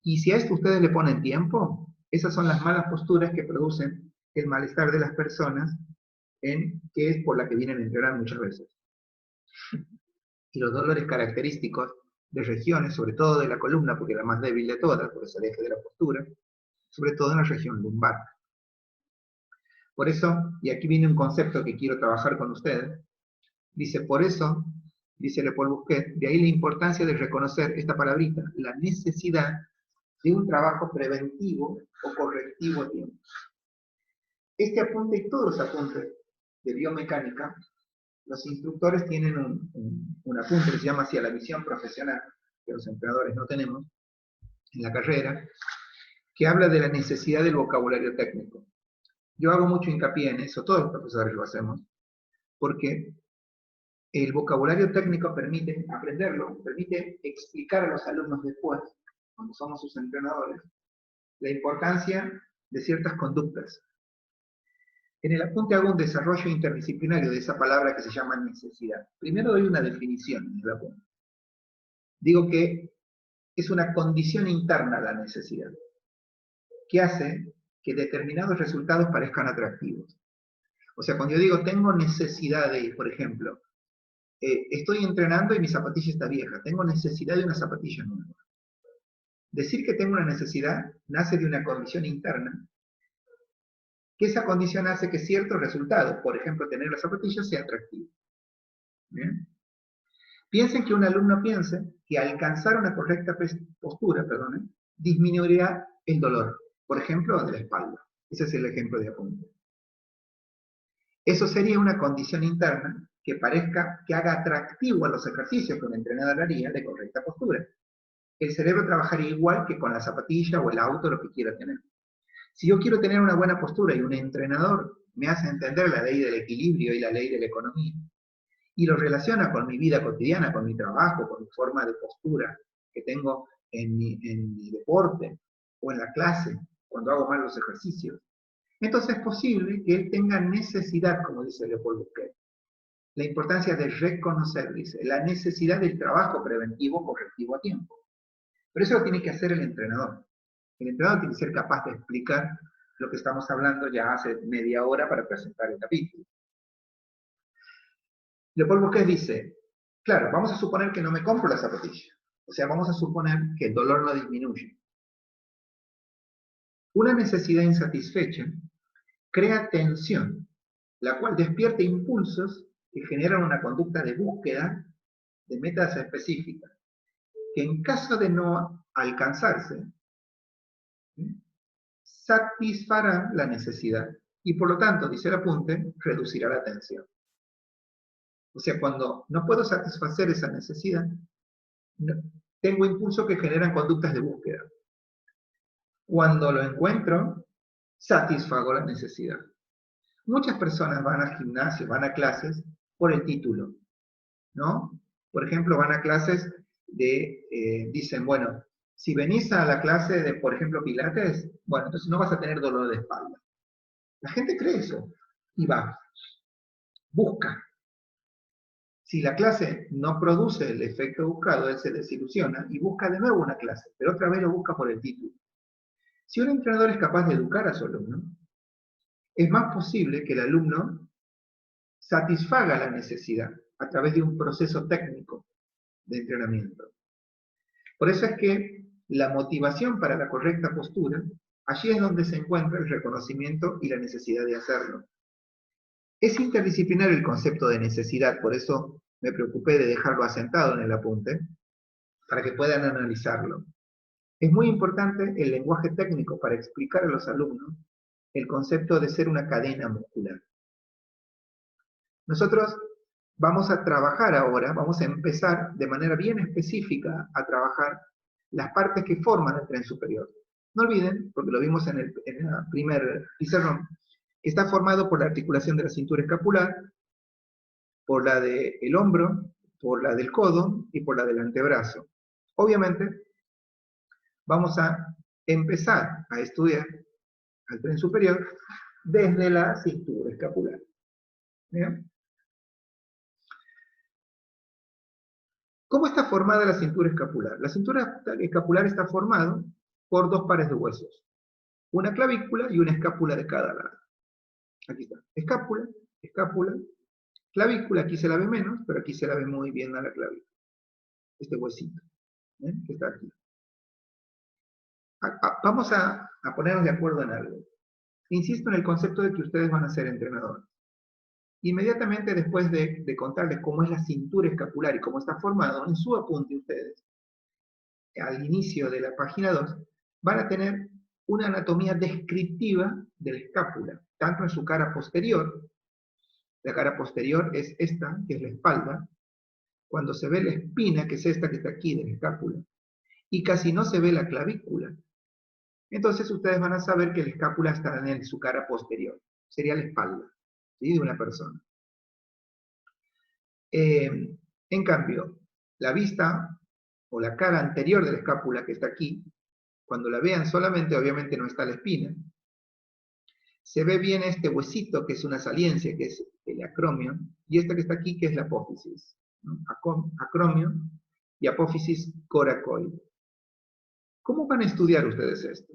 Speaker 1: Y si a esto ustedes le ponen tiempo, esas son las malas posturas que producen el malestar de las personas, que es por la que vienen a entrenar muchas veces. Y los dolores característicos de regiones, sobre todo de la columna, porque es la más débil de todas, por eso el eje de la postura, sobre todo en la región lumbar. Por eso, y aquí viene un concepto que quiero trabajar con ustedes, dice, por eso, dice Le Paul Bouquet, de ahí la importancia de reconocer esta palabrita, la necesidad de un trabajo preventivo o correctivo a tiempo. Este apunte y todos los apuntes de biomecánica, los instructores tienen un apunte que se llama hacia la visión profesional, que los entrenadores no tenemos en la carrera, que habla de la necesidad del vocabulario técnico. Yo hago mucho hincapié en eso, todos los profesores lo hacemos, porque el vocabulario técnico permite aprenderlo, permite explicar a los alumnos después, cuando somos sus entrenadores, la importancia de ciertas conductas. En el apunte hago un desarrollo interdisciplinario de esa palabra que se llama necesidad. Primero doy una definición en el apunte. Digo que es una condición interna la necesidad, que hace que determinados resultados parezcan atractivos. O sea, cuando yo digo tengo necesidad de ir, por ejemplo, estoy entrenando y mi zapatilla está vieja, tengo necesidad de una zapatilla nueva. Decir que tengo una necesidad nace de una condición interna, que esa condición hace que ciertos resultados, por ejemplo, tener las zapatillas, sea atractivo. ¿Bien? Piensen que un alumno piense que alcanzar una correcta postura, disminuirá el dolor, por ejemplo, de la espalda. Ese es el ejemplo de apunte. Eso sería una condición interna que parezca que haga atractivo a los ejercicios que un entrenador haría de correcta postura. El cerebro trabajaría igual que con la zapatilla o el auto, lo que quiera tener. Si yo quiero tener una buena postura y un entrenador me hace entender la ley del equilibrio y la ley de la economía, y lo relaciona con mi vida cotidiana, con mi trabajo, con mi forma de postura que tengo en mi deporte o en la clase, cuando hago mal los ejercicios, entonces es posible que él tenga necesidad, como dice Le Paul Bouquet. La importancia de reconocer, dice, la necesidad del trabajo preventivo correctivo a tiempo. Pero eso lo tiene que hacer el entrenador. El entrenador tiene que ser capaz de explicar lo que estamos hablando ya hace media hora para presentar el capítulo. Le Paul Bouquet dice, claro, vamos a suponer que no me compro la zapatilla. O sea, vamos a suponer que el dolor no disminuye. Una necesidad insatisfecha crea tensión, la cual despierta impulsos que generan una conducta de búsqueda de metas específicas, que en caso de no alcanzarse, satisfará la necesidad y por lo tanto, dice el apunte, reducirá la tensión. O sea, cuando no puedo satisfacer esa necesidad, tengo impulsos que generan conductas de búsqueda. Cuando lo encuentro, satisfago la necesidad. Muchas personas van al gimnasio, van a clases por el título, ¿no? Por ejemplo, van a clases dicen, bueno, si venís a la clase de, por ejemplo, Pilates, bueno, entonces no vas a tener dolor de espalda. La gente cree eso y va, busca. Si la clase no produce el efecto buscado, él se desilusiona y busca de nuevo una clase, pero otra vez lo busca por el título. Si un entrenador es capaz de educar a su alumno, es más posible que el alumno satisfaga la necesidad a través de un proceso técnico de entrenamiento. Por eso es que la motivación para la correcta postura, allí es donde se encuentra el reconocimiento y la necesidad de hacerlo. Es interdisciplinar el concepto de necesidad, por eso me preocupé de dejarlo asentado en el apunte, para que puedan analizarlo. Es muy importante el lenguaje técnico para explicar a los alumnos el concepto de ser una cadena muscular. Nosotros vamos a trabajar ahora, vamos a empezar de manera bien específica a trabajar las partes que forman el tren superior. No olviden, porque lo vimos en el primer pizarrón, que está formado por la articulación de la cintura escapular, por la del hombro, por la del codo y por la del antebrazo. Obviamente, vamos a empezar a estudiar al tren superior desde la cintura escapular. ¿Bien? ¿Cómo está formada la cintura escapular? La cintura escapular está formada por dos pares de huesos. Una clavícula y una escápula de cada lado. Aquí está. Escápula, escápula, clavícula, aquí se la ve menos, pero aquí se la ve muy bien a la clavícula. Este huesito, que está aquí. Vamos a ponernos de acuerdo en algo. Insisto en el concepto de que ustedes van a ser entrenadores. Inmediatamente después de contarles cómo es la cintura escapular y cómo está formado, en su apunte ustedes, al inicio de la página 2, van a tener una anatomía descriptiva de la escápula, tanto en su cara posterior. La cara posterior es esta, que es la espalda, cuando se ve la espina, que es esta que está aquí de la escápula, y casi no se ve la clavícula. Entonces ustedes van a saber que la escápula está en su cara posterior, sería la espalda, ¿sí?, de una persona. En cambio, la vista o la cara anterior de la escápula, que está aquí, cuando la vean solamente, obviamente no está la espina, se ve bien este huesito, que es una saliencia, que es el acromio, y esta que está aquí, que es la apófisis, ¿no? Acromio y apófisis coracoide. ¿Cómo van a estudiar ustedes esto?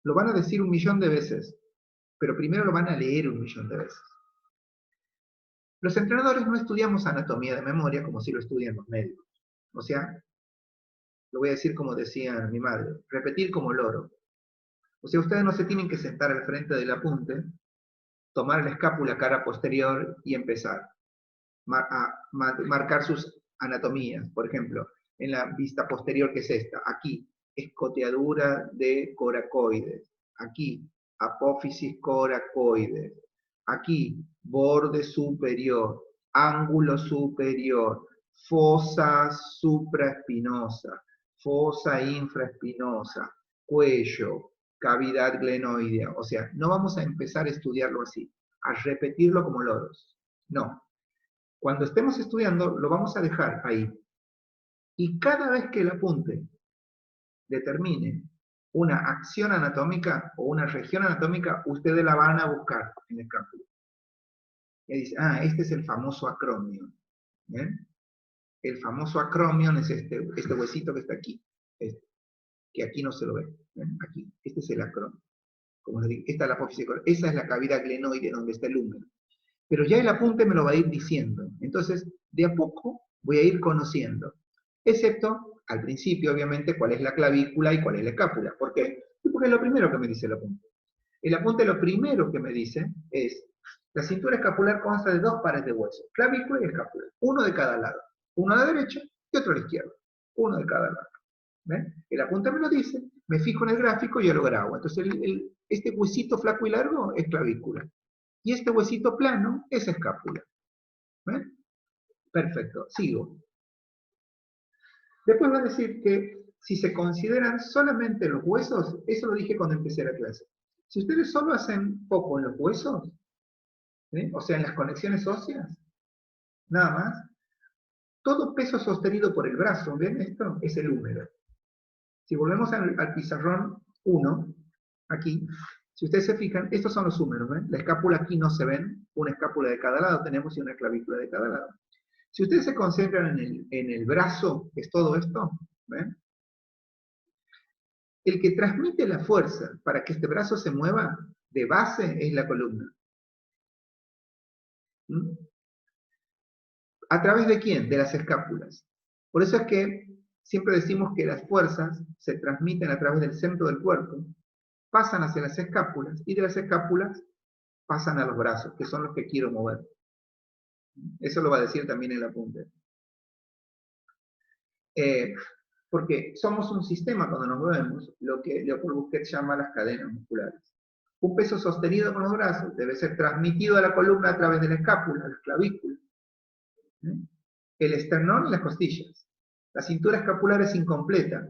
Speaker 1: Lo van a decir 1.000.000 de veces, pero primero lo van a leer 1.000.000 de veces. Los entrenadores no estudiamos anatomía de memoria como si lo estudian los médicos. O sea, lo voy a decir como decía mi madre, repetir como loro. O sea, ustedes no se tienen que sentar al frente del apunte, tomar la escápula cara posterior y empezar a marcar sus anatomías. Por ejemplo, en la vista posterior, que es esta, aquí, escoteadura de coracoides, aquí, apófisis coracoides, aquí, borde superior, ángulo superior, fosa supraespinosa, fosa infraespinosa, cuello, cavidad glenoidea. O sea, no vamos a empezar a estudiarlo así, a repetirlo como loros. No. Cuando estemos estudiando, lo vamos a dejar ahí. Y cada vez que el apunte determine una acción anatómica o una región anatómica, ustedes la van a buscar en el escápula. Y dice, este es el famoso acromio. ¿Ven? El famoso acromio es este huesito que está aquí. Que aquí no se lo ve. ¿Ven? Aquí. Este es el acromio. Como les digo, esta es la apófisis. Esa es la cavidad glenoide donde está el húmero. Pero ya el apunte me lo va a ir diciendo. Entonces, de a poco voy a ir conociendo. Excepto, al principio, obviamente, cuál es la clavícula y cuál es la escápula. ¿Por qué? Porque es lo primero que me dice el apunte. El apunte lo primero que me dice es, la cintura escapular consta de dos pares de huesos, clavícula y escápula, uno de cada lado. Uno a la derecha y otro a la izquierda. Uno de cada lado. ¿Ven? El apunte me lo dice, me fijo en el gráfico y yo lo grabo. Entonces, este huesito flaco y largo es clavícula. Y este huesito plano es escápula. ¿Ven? Perfecto, sigo. Después va a decir que si se consideran solamente los huesos, eso lo dije cuando empecé la clase. Si ustedes solo hacen foco en los huesos, o sea, en las conexiones óseas, nada más, todo peso sostenido por el brazo, ¿ven esto? Es el húmero. Si volvemos al pizarrón 1, aquí, si ustedes se fijan, estos son los húmeros, ¿ven? La escápula aquí no se ven, una escápula de cada lado tenemos y una clavícula de cada lado. Si ustedes se concentran en el brazo, que es todo esto, ¿ven? El que transmite la fuerza para que este brazo se mueva de base es la columna. ¿Mm? ¿A través de quién? De las escápulas. Por eso es que siempre decimos que las fuerzas se transmiten a través del centro del cuerpo, pasan hacia las escápulas, y de las escápulas pasan a los brazos, que son los que quiero mover. Eso lo va a decir también el apunte. Porque somos un sistema cuando nos movemos, lo que Leopold Busquet llama las cadenas musculares. Un peso sostenido con los brazos debe ser transmitido a la columna a través de la escápula, las clavículas, el esternón y las costillas. La cintura escapular es incompleta.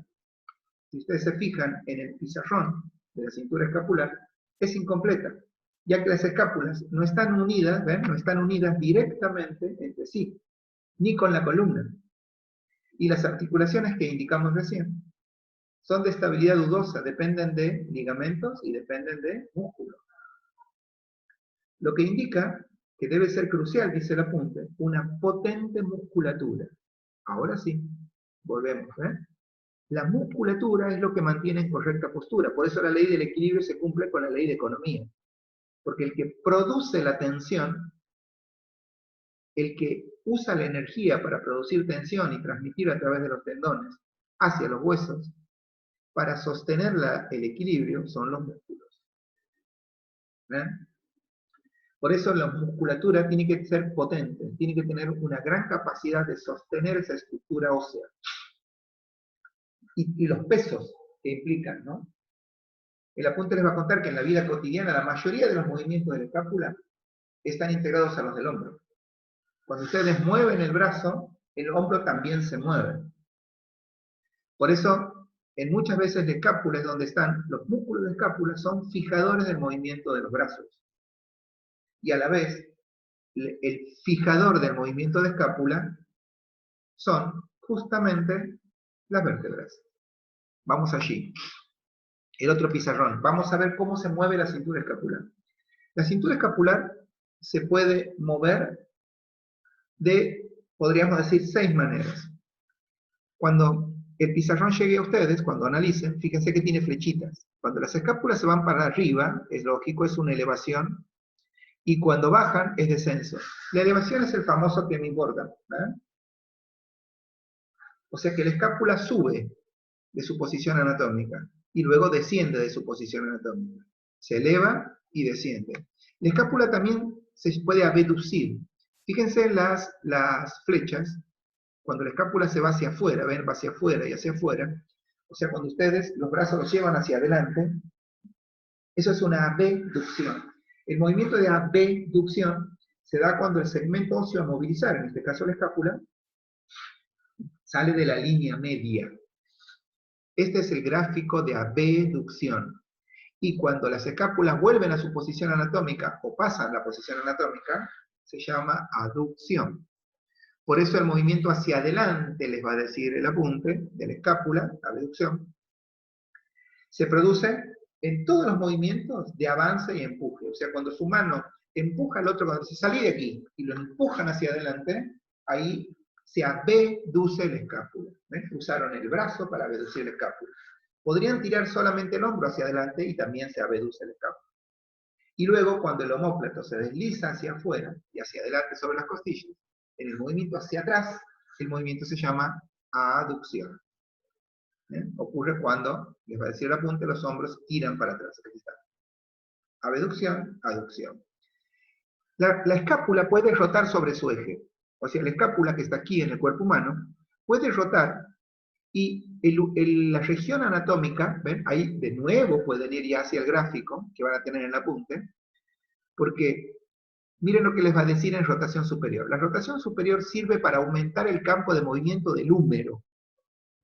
Speaker 1: Si ustedes se fijan en el pizarrón de la cintura escapular, es incompleta, ya que las escápulas no están unidas, ¿ven? No están unidas directamente entre sí, ni con la columna. Y las articulaciones que indicamos recién son de estabilidad dudosa, dependen de ligamentos y dependen de músculos. Lo que indica que debe ser crucial, dice el apunte, una potente musculatura. Ahora sí, volvemos. La musculatura es lo que mantiene en correcta postura. Por eso la ley del equilibrio se cumple con la ley de economía. Porque el que produce la tensión, el que usa la energía para producir tensión y transmitir a través de los tendones hacia los huesos, para sostener el equilibrio, son los músculos. ¿Ven? Por eso la musculatura tiene que ser potente, tiene que tener una gran capacidad de sostener esa estructura ósea. Y los pesos que implican, ¿no? El apunte les va a contar que en la vida cotidiana la mayoría de los movimientos de la escápula están integrados a los del hombro. Cuando ustedes mueven el brazo, el hombro también se mueve. Por eso, en muchas veces la escápula es donde están los músculos de escápula, son fijadores del movimiento de los brazos. Y a la vez, el fijador del movimiento de escápula son justamente las vértebras. Vamos allí. El otro pizarrón. Vamos a ver cómo se mueve la cintura escapular. La cintura escapular se puede mover de, podríamos decir, 6 maneras. Cuando el pizarrón llegue a ustedes, cuando analicen, fíjense que tiene flechitas. Cuando las escápulas se van para arriba, es lógico, es una elevación, y cuando bajan, es descenso. La elevación es el famoso que me importa. O sea que la escápula sube de su posición anatómica, y luego desciende de su posición anatómica. Se eleva y desciende. La escápula también se puede abducir. Fíjense en las flechas, cuando la escápula se va hacia afuera, ven, va hacia afuera y hacia afuera, o sea, cuando ustedes los brazos los llevan hacia adelante, eso es una abducción. El movimiento de abducción se da cuando el segmento óseo a movilizar, en este caso la escápula, sale de la línea media. Este es el gráfico de abducción. Y cuando las escápulas vuelven a su posición anatómica, o pasan la posición anatómica, se llama aducción. Por eso el movimiento hacia adelante, les va a decir el apunte de la escápula, la abducción, se produce en todos los movimientos de avance y empuje. O sea, cuando su mano empuja al otro, cuando se sale de aquí y lo empujan hacia adelante, ahí se abduce la escápula. ¿Ven? Usaron el brazo para abducir la escápula. Podrían tirar solamente el hombro hacia adelante y también se abduce la escápula. Y luego, cuando el omóplato se desliza hacia afuera y hacia adelante sobre las costillas, en el movimiento hacia atrás, el movimiento se llama aducción. Ocurre cuando, les va a decir el apunte, los hombros tiran para atrás. Aquí está. Abducción, aducción. La escápula puede rotar sobre su eje. O sea, la escápula que está aquí en el cuerpo humano puede rotar y la región anatómica, ¿ven? Ahí de nuevo pueden ir ya hacia el gráfico que van a tener en el apunte, porque miren lo que les va a decir en rotación superior. La rotación superior sirve para aumentar el campo de movimiento del húmero.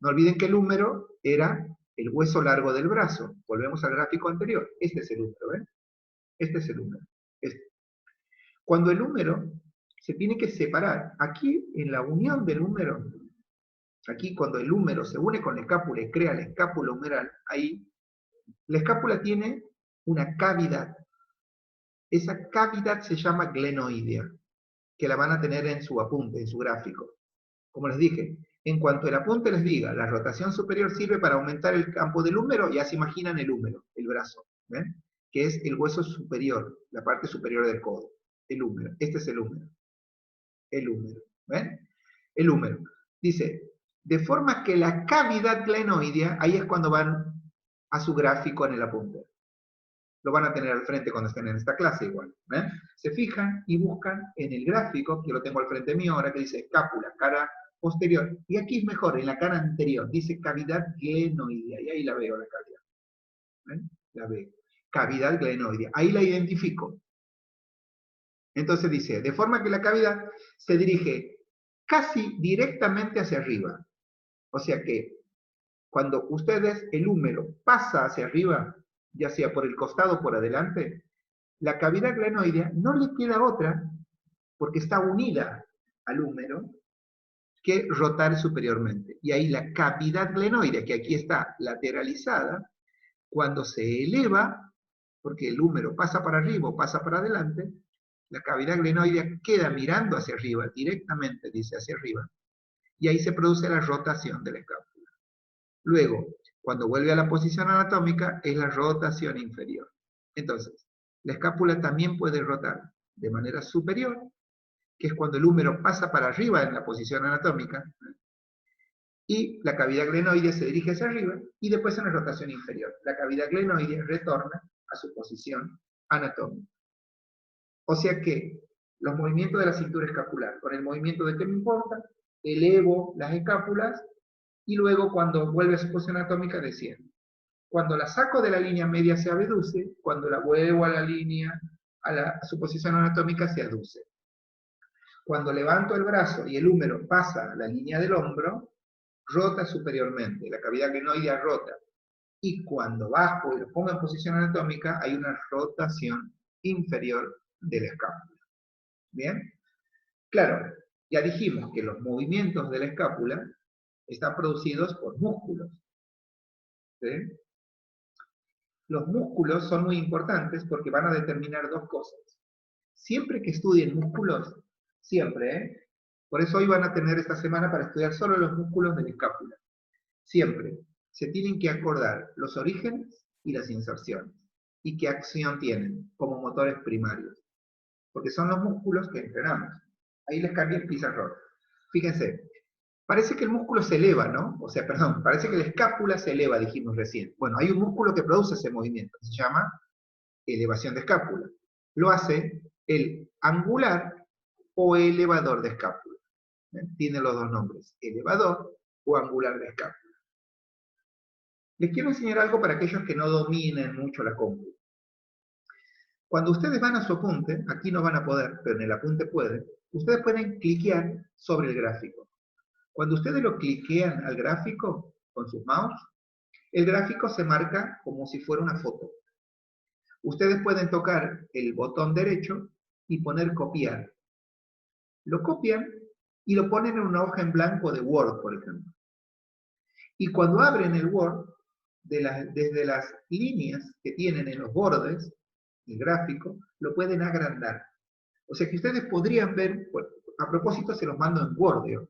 Speaker 1: No olviden que el húmero era el hueso largo del brazo. Volvemos al gráfico anterior. Este es el húmero, ¿ven? Este es el húmero. Este. Cuando el húmero se tiene que separar, aquí en la unión del húmero, aquí cuando el húmero se une con la escápula y crea la escápula humeral, ahí, la escápula tiene una cavidad. Esa cavidad se llama glenoidea, que la van a tener en su apunte, en su gráfico. Como les dije, en cuanto el apunte les diga, la rotación superior sirve para aumentar el campo del húmero, ya se imaginan el húmero, el brazo, ¿ven? Que es el hueso superior, la parte superior del codo, el húmero. Este es el húmero. El húmero, ¿ven? El húmero. Dice, de forma que la cavidad glenoidea, ahí es cuando van a su gráfico en el apunte. Lo van a tener al frente cuando estén en esta clase igual. ¿Ven? Se fijan y buscan en el gráfico, que lo tengo al frente mío ahora, que dice escápula, cara posterior. Y aquí es mejor, en la cara anterior, dice cavidad glenoidea. Y ahí la veo la cavidad. ¿Ven? La veo. Cavidad glenoidea. Ahí la identifico. Entonces dice, de forma que la cavidad se dirige casi directamente hacia arriba. O sea que cuando ustedes, el húmero pasa hacia arriba, ya sea por el costado o por adelante, la cavidad glenoidea no le queda otra, porque está unida al húmero, que rotar superiormente. Y ahí la cavidad glenoidea, que aquí está lateralizada, cuando se eleva, porque el húmero pasa para arriba o pasa para adelante, la cavidad glenoidea queda mirando hacia arriba, directamente, dice hacia arriba, y ahí se produce la rotación de la escápula. Luego, cuando vuelve a la posición anatómica, es la rotación inferior. Entonces, la escápula también puede rotar de manera superior, que es cuando el húmero pasa para arriba en la posición anatómica, y la cavidad glenoidea se dirige hacia arriba, y después en la rotación inferior. La cavidad glenoidea retorna a su posición anatómica. O sea que los movimientos de la cintura escapular, con el movimiento de qué me importa, elevo las escápulas, y luego cuando vuelve a su posición anatómica desciende. Cuando la saco de la línea media se abduce, cuando la vuelvo a la línea, a su posición anatómica se aduce. Cuando levanto el brazo y el húmero pasa a la línea del hombro, rota superiormente, la cavidad glenoidea rota. Y cuando bajo y lo pongo en posición anatómica, hay una rotación inferior de la escápula. ¿Bien? Claro, ya dijimos que los movimientos de la escápula están producidos por músculos. ¿Sí? Los músculos son muy importantes porque van a determinar dos cosas. Siempre que estudien músculos, siempre, por eso hoy van a tener esta semana para estudiar solo los músculos de la escápula. Siempre se tienen que acordar los orígenes y las inserciones, y qué acción tienen como motores primarios, porque son los músculos que entrenamos. Ahí les cambié el pizarrón. Fíjense, parece que el músculo se eleva, ¿no? O sea, perdón, parece que la escápula se eleva, dijimos recién. Bueno, hay un músculo que produce ese movimiento, se llama elevación de escápula. Lo hace el angular o elevador de escápula. Tiene los dos nombres, elevador o angular de escápula. Les quiero enseñar algo para aquellos que no dominen mucho la compu. Cuando ustedes van a su apunte, aquí no van a poder, pero en el apunte pueden, ustedes pueden cliquear sobre el gráfico. Cuando ustedes lo cliquean al gráfico con sus mouse, el gráfico se marca como si fuera una foto. Ustedes pueden tocar el botón derecho y poner copiar. Lo copian y lo ponen en una hoja en blanco de Word, por ejemplo. Y cuando abren el Word, desde las líneas que tienen en los bordes, el gráfico, lo pueden agrandar. O sea que ustedes podrían ver, bueno, a propósito se los mando en Word,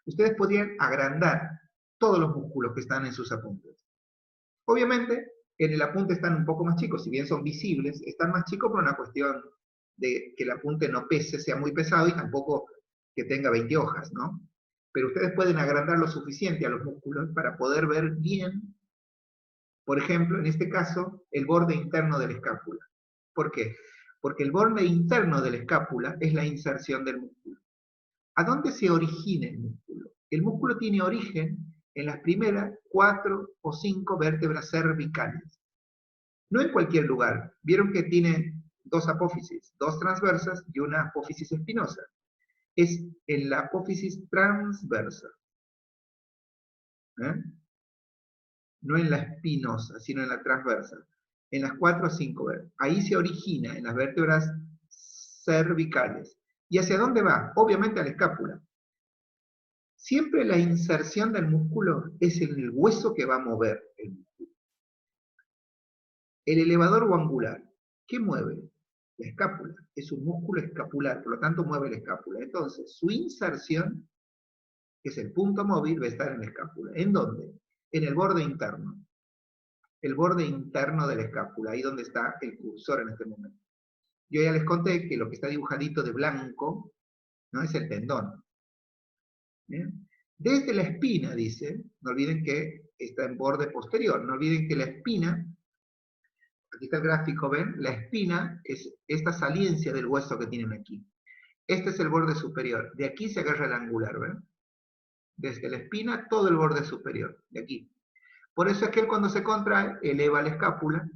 Speaker 1: ustedes podrían agrandar todos los músculos que están en sus apuntes. Obviamente, en el apunte están un poco más chicos, si bien son visibles, están más chicos por una cuestión de que el apunte no pese, sea muy pesado y tampoco que tenga 20 hojas, ¿no? Pero ustedes pueden agrandar lo suficiente a los músculos para poder ver bien, por ejemplo, en este caso, el borde interno de la escápula. ¿Por qué? Porque el borde interno de la escápula es la inserción del músculo. ¿A dónde se origina el músculo? El músculo tiene origen en las primeras 4 o 5 vértebras cervicales. No en cualquier lugar. Vieron que tiene dos apófisis, dos transversas y una apófisis espinosa. Es en la apófisis transversa. No en la espinosa, sino en la transversa. En las 4 o 5 vértebras. Ahí se origina, en las vértebras cervicales. ¿Y hacia dónde va? Obviamente a la escápula. Siempre la inserción del músculo es en el hueso que va a mover el músculo. El elevador o angular, ¿qué mueve? La escápula. Es un músculo escapular, por lo tanto mueve la escápula. Entonces, su inserción, que es el punto móvil, va a estar en la escápula. ¿En dónde? En el borde interno. El borde interno de la escápula, ahí donde está el cursor en este momento. Yo ya les conté que lo que está dibujadito de blanco, ¿no? Es el tendón. ¿Bien? Desde la espina, dice, no olviden que está en borde posterior, no olviden que la espina, aquí está el gráfico, ¿ven? La espina es esta saliencia del hueso que tienen aquí. Este es el borde superior, de aquí se agarra el angular, ¿ven? Desde la espina, todo el borde superior, de aquí. Por eso es que él cuando se contrae, eleva la escápula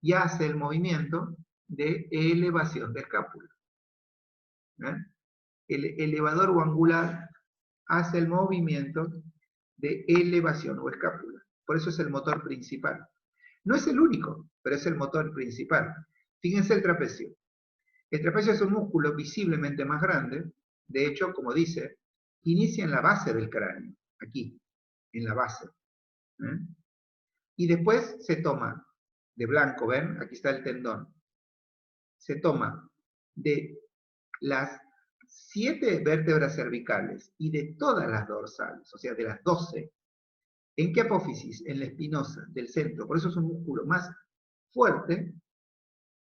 Speaker 1: y hace el movimiento de elevación de escápula. ¿Ven? El elevador o angular hace el movimiento de elevación o escápula. Por eso es el motor principal. No es el único, pero es el motor principal. Fíjense el trapecio. El trapecio es un músculo visiblemente más grande. De hecho, como dice, inicia en la base del cráneo. Aquí, en la base. Y después se toma de blanco, ¿ven? Aquí está el tendón. Se toma de las 7 vértebras cervicales y de todas las dorsales, o sea, de las 12, ¿en qué apófisis? En la espinosa del centro. Por eso es un músculo más fuerte,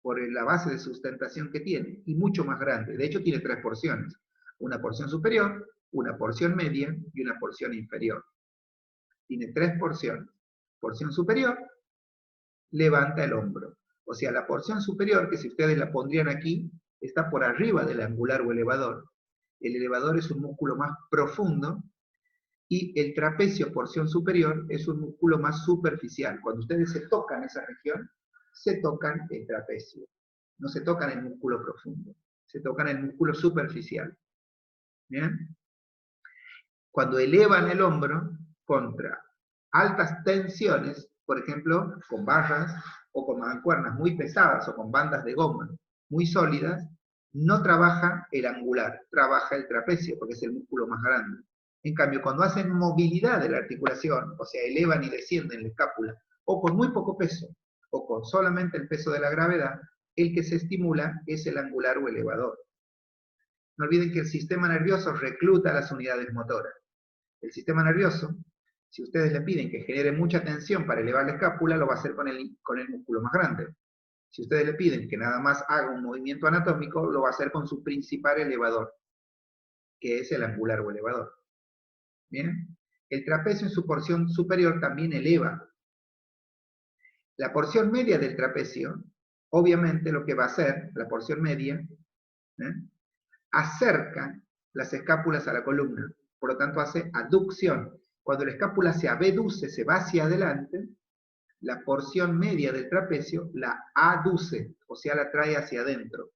Speaker 1: por la base de sustentación que tiene, y mucho más grande. De hecho, tiene 3 porciones. Una porción superior, una porción media y una porción inferior. Tiene 3 porciones. Porción superior, levanta el hombro. O sea, la porción superior, que si ustedes la pondrían aquí, está por arriba del angular o elevador. El elevador es un músculo más profundo y el trapecio, porción superior, es un músculo más superficial. Cuando ustedes se tocan esa región, se tocan el trapecio. No se tocan el músculo profundo, se tocan el músculo superficial. ¿Bien? Cuando elevan el hombro contra altas tensiones, por ejemplo, con barras o con mancuernas muy pesadas o con bandas de goma muy sólidas, no trabaja el angular, trabaja el trapecio, porque es el músculo más grande. En cambio, cuando hacen movilidad de la articulación, o sea, elevan y descienden la escápula, o con muy poco peso, o con solamente el peso de la gravedad, el que se estimula es el angular o elevador. No olviden que el sistema nervioso recluta las unidades motoras. El sistema nervioso, si ustedes le piden que genere mucha tensión para elevar la escápula, lo va a hacer con el músculo más grande. Si ustedes le piden que nada más haga un movimiento anatómico, lo va a hacer con su principal elevador, que es el angular o elevador. ¿Bien? El trapecio en su porción superior también eleva. La porción media del trapecio, obviamente lo que va a hacer, la porción media, acerca las escápulas a la columna. Por lo tanto, hace aducción. Cuando la escápula se abduce, se va hacia adelante, la porción media del trapecio la aduce, o sea, la trae hacia adentro.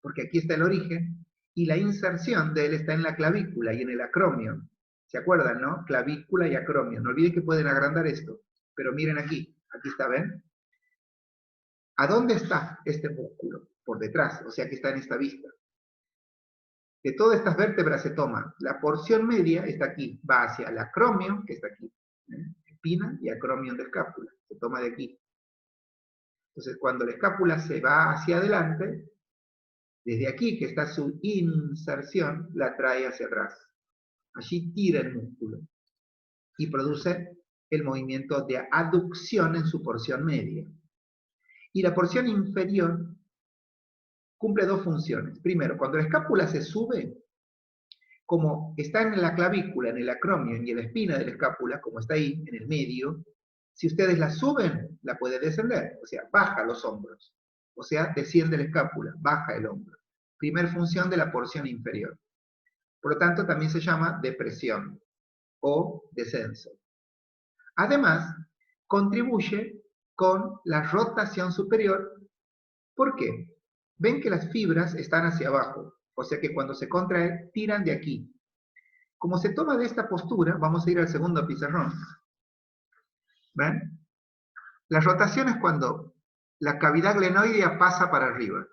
Speaker 1: Porque aquí está el origen, y la inserción de él está en la clavícula y en el acromio. ¿Se acuerdan, no? Clavícula y acromio. No olviden que pueden agrandar esto. Pero miren aquí. Aquí está, ¿ven? ¿A dónde está este músculo? Por detrás, o sea que está en esta vista. De todas estas vértebras se toma. La porción media está aquí, va hacia el acromio, que está aquí. Espina y acromio de escápula. Se toma de aquí. Entonces, cuando la escápula se va hacia adelante, desde aquí, que está su inserción, la trae hacia atrás. Allí tira el músculo y produce el movimiento de aducción en su porción media. Y la porción inferior cumple 2 funciones. Primero, cuando la escápula se sube, como está en la clavícula, en el acromio y en la espina de la escápula, como está ahí, en el medio, si ustedes la suben, la puede descender, o sea, baja los hombros. O sea, desciende la escápula, baja el hombro. Primer función de la porción inferior. Por lo tanto, también se llama depresión o descenso. Además, contribuye con la rotación superior. ¿Por qué? Ven que las fibras están hacia abajo, o sea que cuando se contrae, tiran de aquí. Como se toma de esta postura, vamos a ir al segundo pizarrón. ¿Ven? La rotación es cuando la cavidad glenoidea pasa para arriba.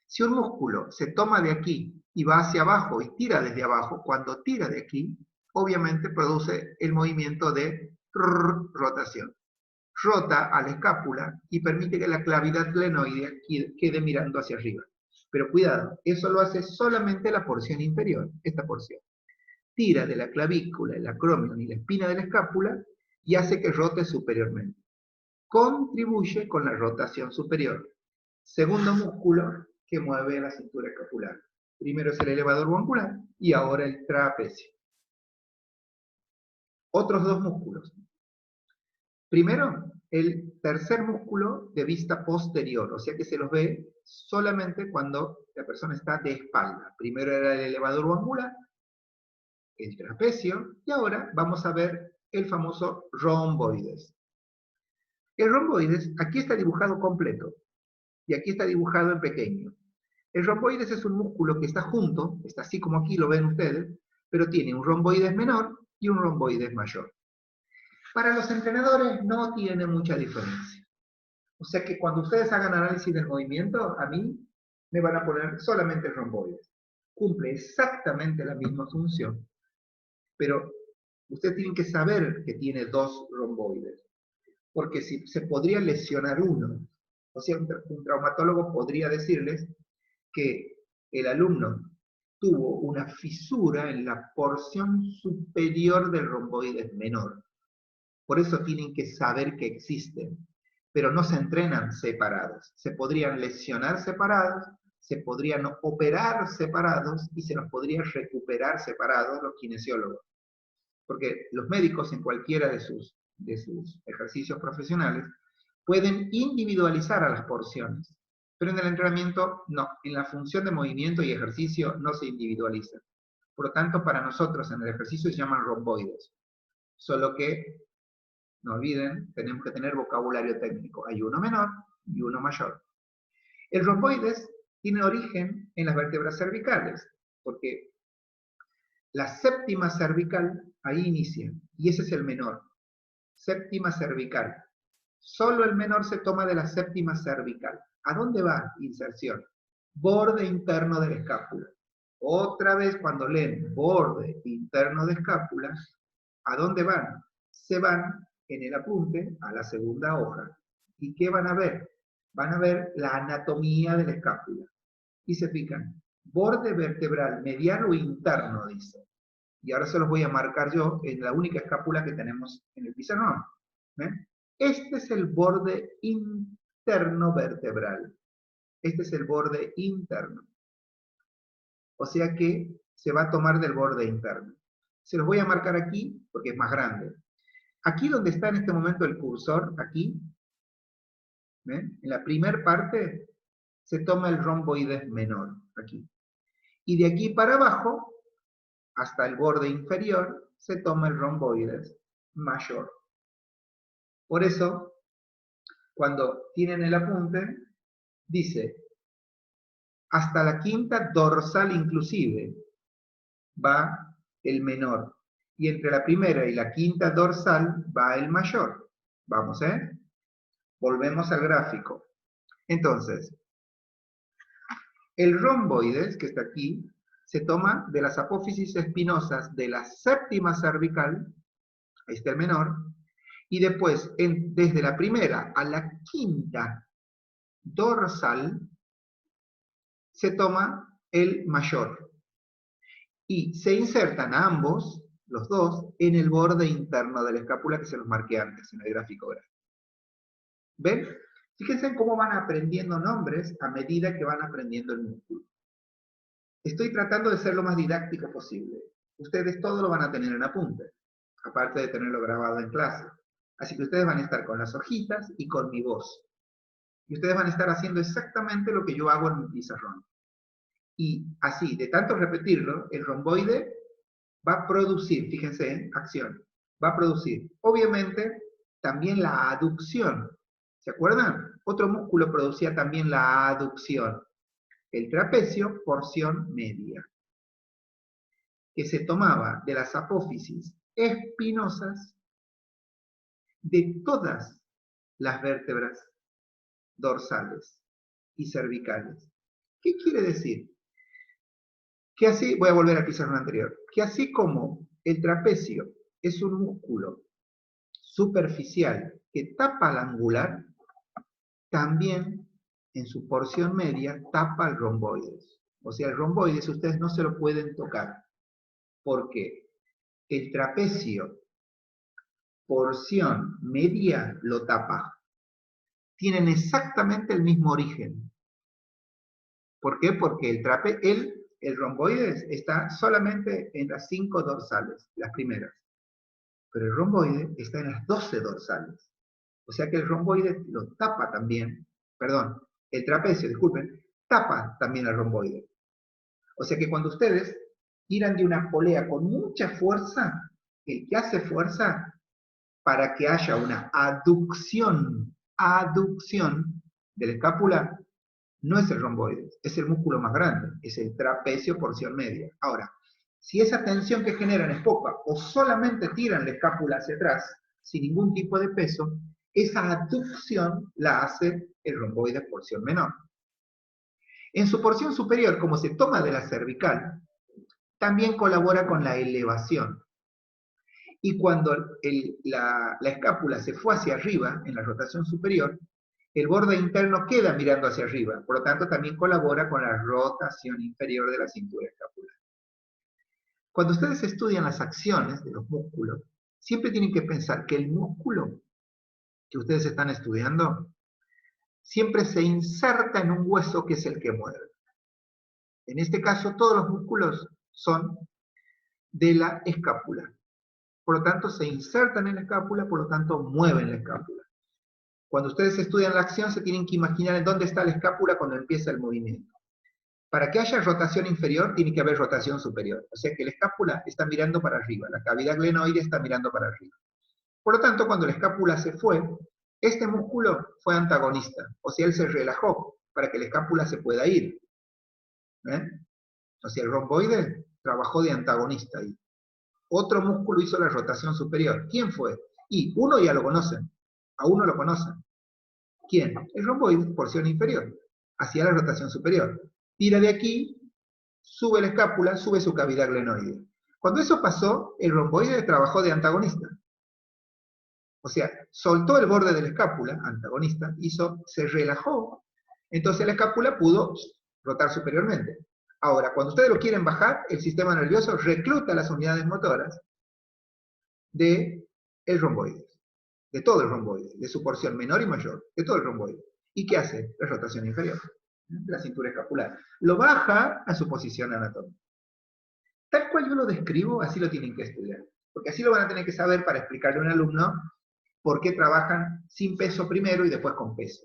Speaker 1: Si un músculo se toma de aquí y va hacia abajo y tira desde abajo, cuando tira de aquí, obviamente produce el movimiento de rotación. Rota a la escápula y permite que la cavidad glenoidea quede mirando hacia arriba. Pero cuidado, eso lo hace solamente la porción inferior, esta porción. Tira de la clavícula, el acromio y la espina de la escápula y hace que rote superiormente. Contribuye con la rotación superior. Segundo músculo que mueve la cintura escapular. Primero es el elevador angular y ahora el trapecio. Otros 2 músculos. Primero, el tercer músculo de vista posterior, o sea que se los ve solamente cuando la persona está de espalda. Primero era el elevador angular, el trapecio, y ahora vamos a ver el famoso romboides. El romboides, aquí está dibujado completo, y aquí está dibujado en pequeño. El romboides es un músculo que está junto, está así como aquí lo ven ustedes, pero tiene un romboides menor y un romboides mayor. Para los entrenadores no tiene mucha diferencia. O sea que cuando ustedes hagan análisis del movimiento, a mí me van a poner solamente el romboides. Cumple exactamente la misma función, pero ustedes tienen que saber que tiene 2 romboides, porque si se podría lesionar uno. O sea, un traumatólogo podría decirles que el alumno tuvo una fisura en la porción superior del romboides menor. Por eso tienen que saber que existen, pero no se entrenan separados. Se podrían lesionar separados, se podrían operar separados y se los podría recuperar separados los kinesiólogos. Porque los médicos en cualquiera de sus ejercicios profesionales pueden individualizar a las porciones, pero en el entrenamiento no, en la función de movimiento y ejercicio no se individualiza. Por lo tanto, para nosotros en el ejercicio se llaman romboides, solo que, no olviden, tenemos que tener vocabulario técnico, hay uno menor y uno mayor. El romboides tiene origen en las vértebras cervicales, porque la séptima cervical ahí inicia, y ese es el menor. Séptima cervical. Solo el menor se toma de la séptima cervical. ¿A dónde va? Inserción. Borde interno de la escápula. Otra vez cuando leen borde interno de escápula, ¿a dónde van? Se van en el apunte a la segunda hoja. ¿Y qué van a ver? Van a ver la anatomía de la escápula. Y se fijan, borde vertebral medial o interno, dice. Y ahora se los voy a marcar yo en la única escápula que tenemos en el pizarrón. ¿Ven? Este es el borde interno vertebral. Este es el borde interno. O sea que se va a tomar del borde interno. Se los voy a marcar aquí porque es más grande. Aquí donde está en este momento el cursor, aquí, ¿ven? En la primera parte se toma el romboides menor, aquí. Y de aquí para abajo, hasta el borde inferior, se toma el romboides mayor. Por eso, cuando tienen el apunte, dice, hasta la quinta dorsal inclusive va el menor. Y entre la primera y la quinta dorsal va el mayor. Vamos, ¿eh? Volvemos al gráfico. Entonces, el romboides, que está aquí, se toma de las apófisis espinosas de la séptima cervical, ahí está el menor, y después, desde la primera a la quinta dorsal, se toma el mayor. Y se insertan ambos, los dos, en el borde interno de la escápula que se los marqué antes en el gráfico. ¿Ven? Fíjense cómo van aprendiendo nombres a medida que van aprendiendo el músculo. Estoy tratando de ser lo más didáctico posible. Ustedes todo lo van a tener en apunte, aparte de tenerlo grabado en clase. Así que ustedes van a estar con las hojitas y con mi voz. Y ustedes van a estar haciendo exactamente lo que yo hago en mi pizarrón. Y así, de tanto repetirlo, el romboide va a producir, fíjense, acción, va a producir, obviamente, también la aducción. ¿Se acuerdan? Otro músculo producía también la aducción. El trapecio, porción media, que se tomaba de las apófisis espinosas de todas las vértebras dorsales y cervicales. ¿Qué quiere decir? Que así, voy a volver al pizarrón anterior, que así como el trapecio es un músculo superficial que tapa al angular, también en su porción media tapa el romboides. O sea, el romboides ustedes no se lo pueden tocar, porque el trapecio, porción media, lo tapa. Tienen exactamente el mismo origen. ¿Por qué? Porque el romboides está solamente en las 5 dorsales, las primeras. Pero el romboide está en las 12 dorsales. O sea que el romboide lo tapa también, perdón, el trapecio, disculpen, tapa también el romboide. O sea que cuando ustedes tiran de una polea con mucha fuerza, el que hace fuerza para que haya una aducción de la escápula, no es el romboide, es el músculo más grande, es el trapecio porción media. Ahora, si esa tensión que generan es poca, o solamente tiran la escápula hacia atrás, sin ningún tipo de peso, esa aducción la hace el romboide porción menor. En su porción superior, como se toma de la cervical, también colabora con la elevación. Y cuando la escápula se fue hacia arriba, en la rotación superior, el borde interno queda mirando hacia arriba, por lo tanto también colabora con la rotación inferior de la cintura escapular. Cuando ustedes estudian las acciones de los músculos, siempre tienen que pensar que el músculo que ustedes están estudiando siempre se inserta en un hueso que es el que mueve. En este caso, todos los músculos son de la escápula. Por lo tanto, se insertan en la escápula, por lo tanto, mueven la escápula. Cuando ustedes estudian la acción, se tienen que imaginar en dónde está la escápula cuando empieza el movimiento. Para que haya rotación inferior, tiene que haber rotación superior. O sea que la escápula está mirando para arriba, la cavidad glenoide está mirando para arriba. Por lo tanto, cuando la escápula se fue, este músculo fue antagonista. O sea, él se relajó para que la escápula se pueda ir. O sea, el romboide trabajó de antagonista ahí. Otro músculo hizo la rotación superior. ¿Quién fue? Y uno ya lo conocen. A uno lo conocen. ¿Quién? El romboide, porción inferior. Hacia la rotación superior. Tira de aquí, sube la escápula, sube su cavidad glenoide. Cuando eso pasó, el romboide trabajó de antagonista. O sea, soltó el borde de la escápula, antagonista, se relajó, entonces la escápula pudo rotar superiormente. Ahora, cuando ustedes lo quieren bajar, el sistema nervioso recluta las unidades motoras del romboide, de todo el romboide, de su porción menor y mayor, de todo el romboide. ¿Y qué hace? La rotación inferior, la cintura escapular. Lo baja a su posición anatómica. Tal cual yo lo describo, así lo tienen que estudiar. Porque así lo van a tener que saber para explicarle a un alumno por qué trabajan sin peso primero y después con peso.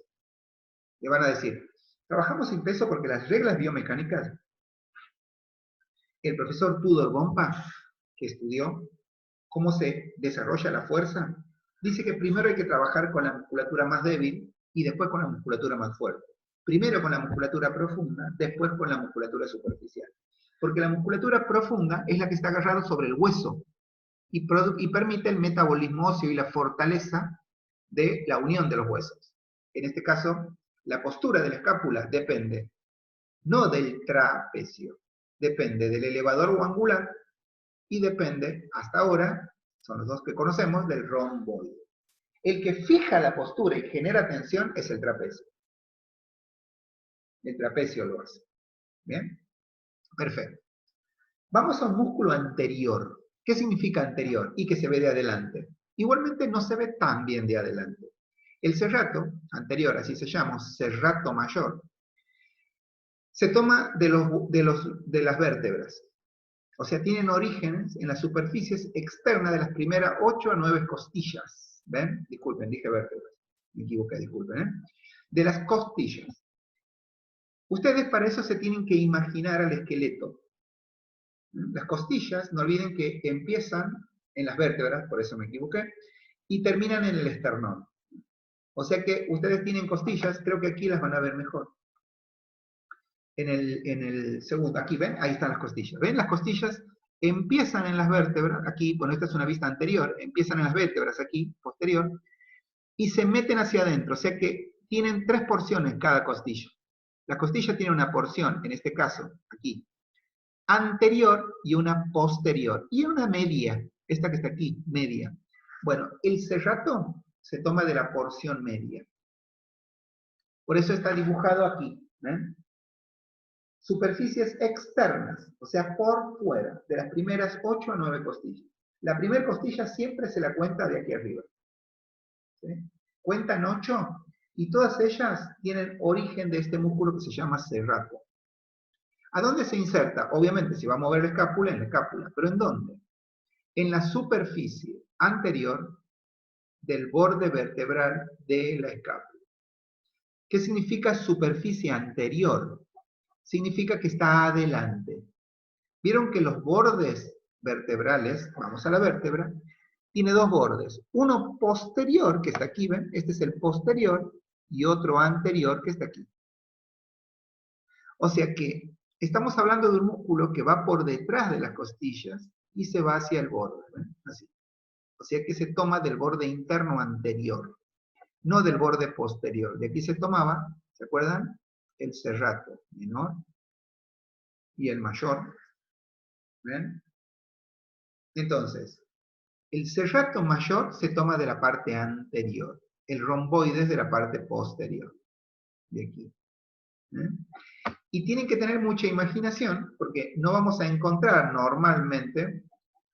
Speaker 1: Le van a decir, trabajamos sin peso porque las reglas biomecánicas, el profesor Tudor Bompa, que estudió cómo se desarrolla la fuerza, dice que primero hay que trabajar con la musculatura más débil y después con la musculatura más fuerte. Primero con la musculatura profunda, después con la musculatura superficial. Porque la musculatura profunda es la que está agarrada sobre el hueso y permite el metabolismo óseo y la fortaleza de la unión de los huesos. En este caso, la postura de la escápula depende no del trapecio, depende del elevador o angular y depende, hasta ahora, son los dos que conocemos, del romboide. El que fija la postura y genera tensión es el trapecio. El trapecio lo hace. ¿Bien? Perfecto. Vamos a un músculo anterior. ¿Qué significa anterior? Y que se ve de adelante. Igualmente no se ve tan bien de adelante. El serrato, anterior, así se llama, serrato mayor, se toma de las vértebras. O sea, tienen orígenes en las superficies externas de las primeras 8 a 9 costillas. ¿Ven? Disculpen, dije vértebras. Me equivoqué, disculpen. De las costillas. Ustedes para eso se tienen que imaginar al esqueleto. Las costillas, no olviden que empiezan en las vértebras, por eso me equivoqué, y terminan en el esternón. O sea que ustedes tienen costillas, creo que aquí las van a ver mejor. En el segundo, aquí ven, ahí están las costillas. ¿Ven? Las costillas empiezan en las vértebras, aquí, bueno, esta es una vista anterior, empiezan en las vértebras aquí, posterior, y se meten hacia adentro, o sea que tienen 3 porciones cada costilla. La costilla tiene una porción, en este caso, aquí, anterior y una posterior, y una media, esta que está aquí, media. Bueno, el serrato se toma de la porción media. Por eso está dibujado aquí, ¿ven? Superficies externas, o sea, por fuera, de las primeras 8 a 9 costillas. La primera costilla siempre se la cuenta de aquí arriba. ¿Sí? Cuentan 8 y todas ellas tienen origen de este músculo que se llama serrato. ¿A dónde se inserta? Obviamente, si va a mover la escápula, en la escápula. ¿Pero en dónde? En la superficie anterior del borde vertebral de la escápula. ¿Qué significa superficie anterior? Significa que está adelante. Vieron que los bordes vertebrales, vamos a la vértebra, tiene 2 bordes. Uno posterior, que está aquí, ¿ven? Este es el posterior, y otro anterior, que está aquí. O sea que estamos hablando de un músculo que va por detrás de las costillas y se va hacia el borde, ¿ven? Así. O sea que se toma del borde interno anterior, no del borde posterior. De aquí se tomaba, ¿se acuerdan? El serrato menor y el mayor. ¿Ven? Entonces, el serrato mayor se toma de la parte anterior, el romboide es de la parte posterior, de aquí. ¿eh? Y tienen que tener mucha imaginación, porque no vamos a encontrar normalmente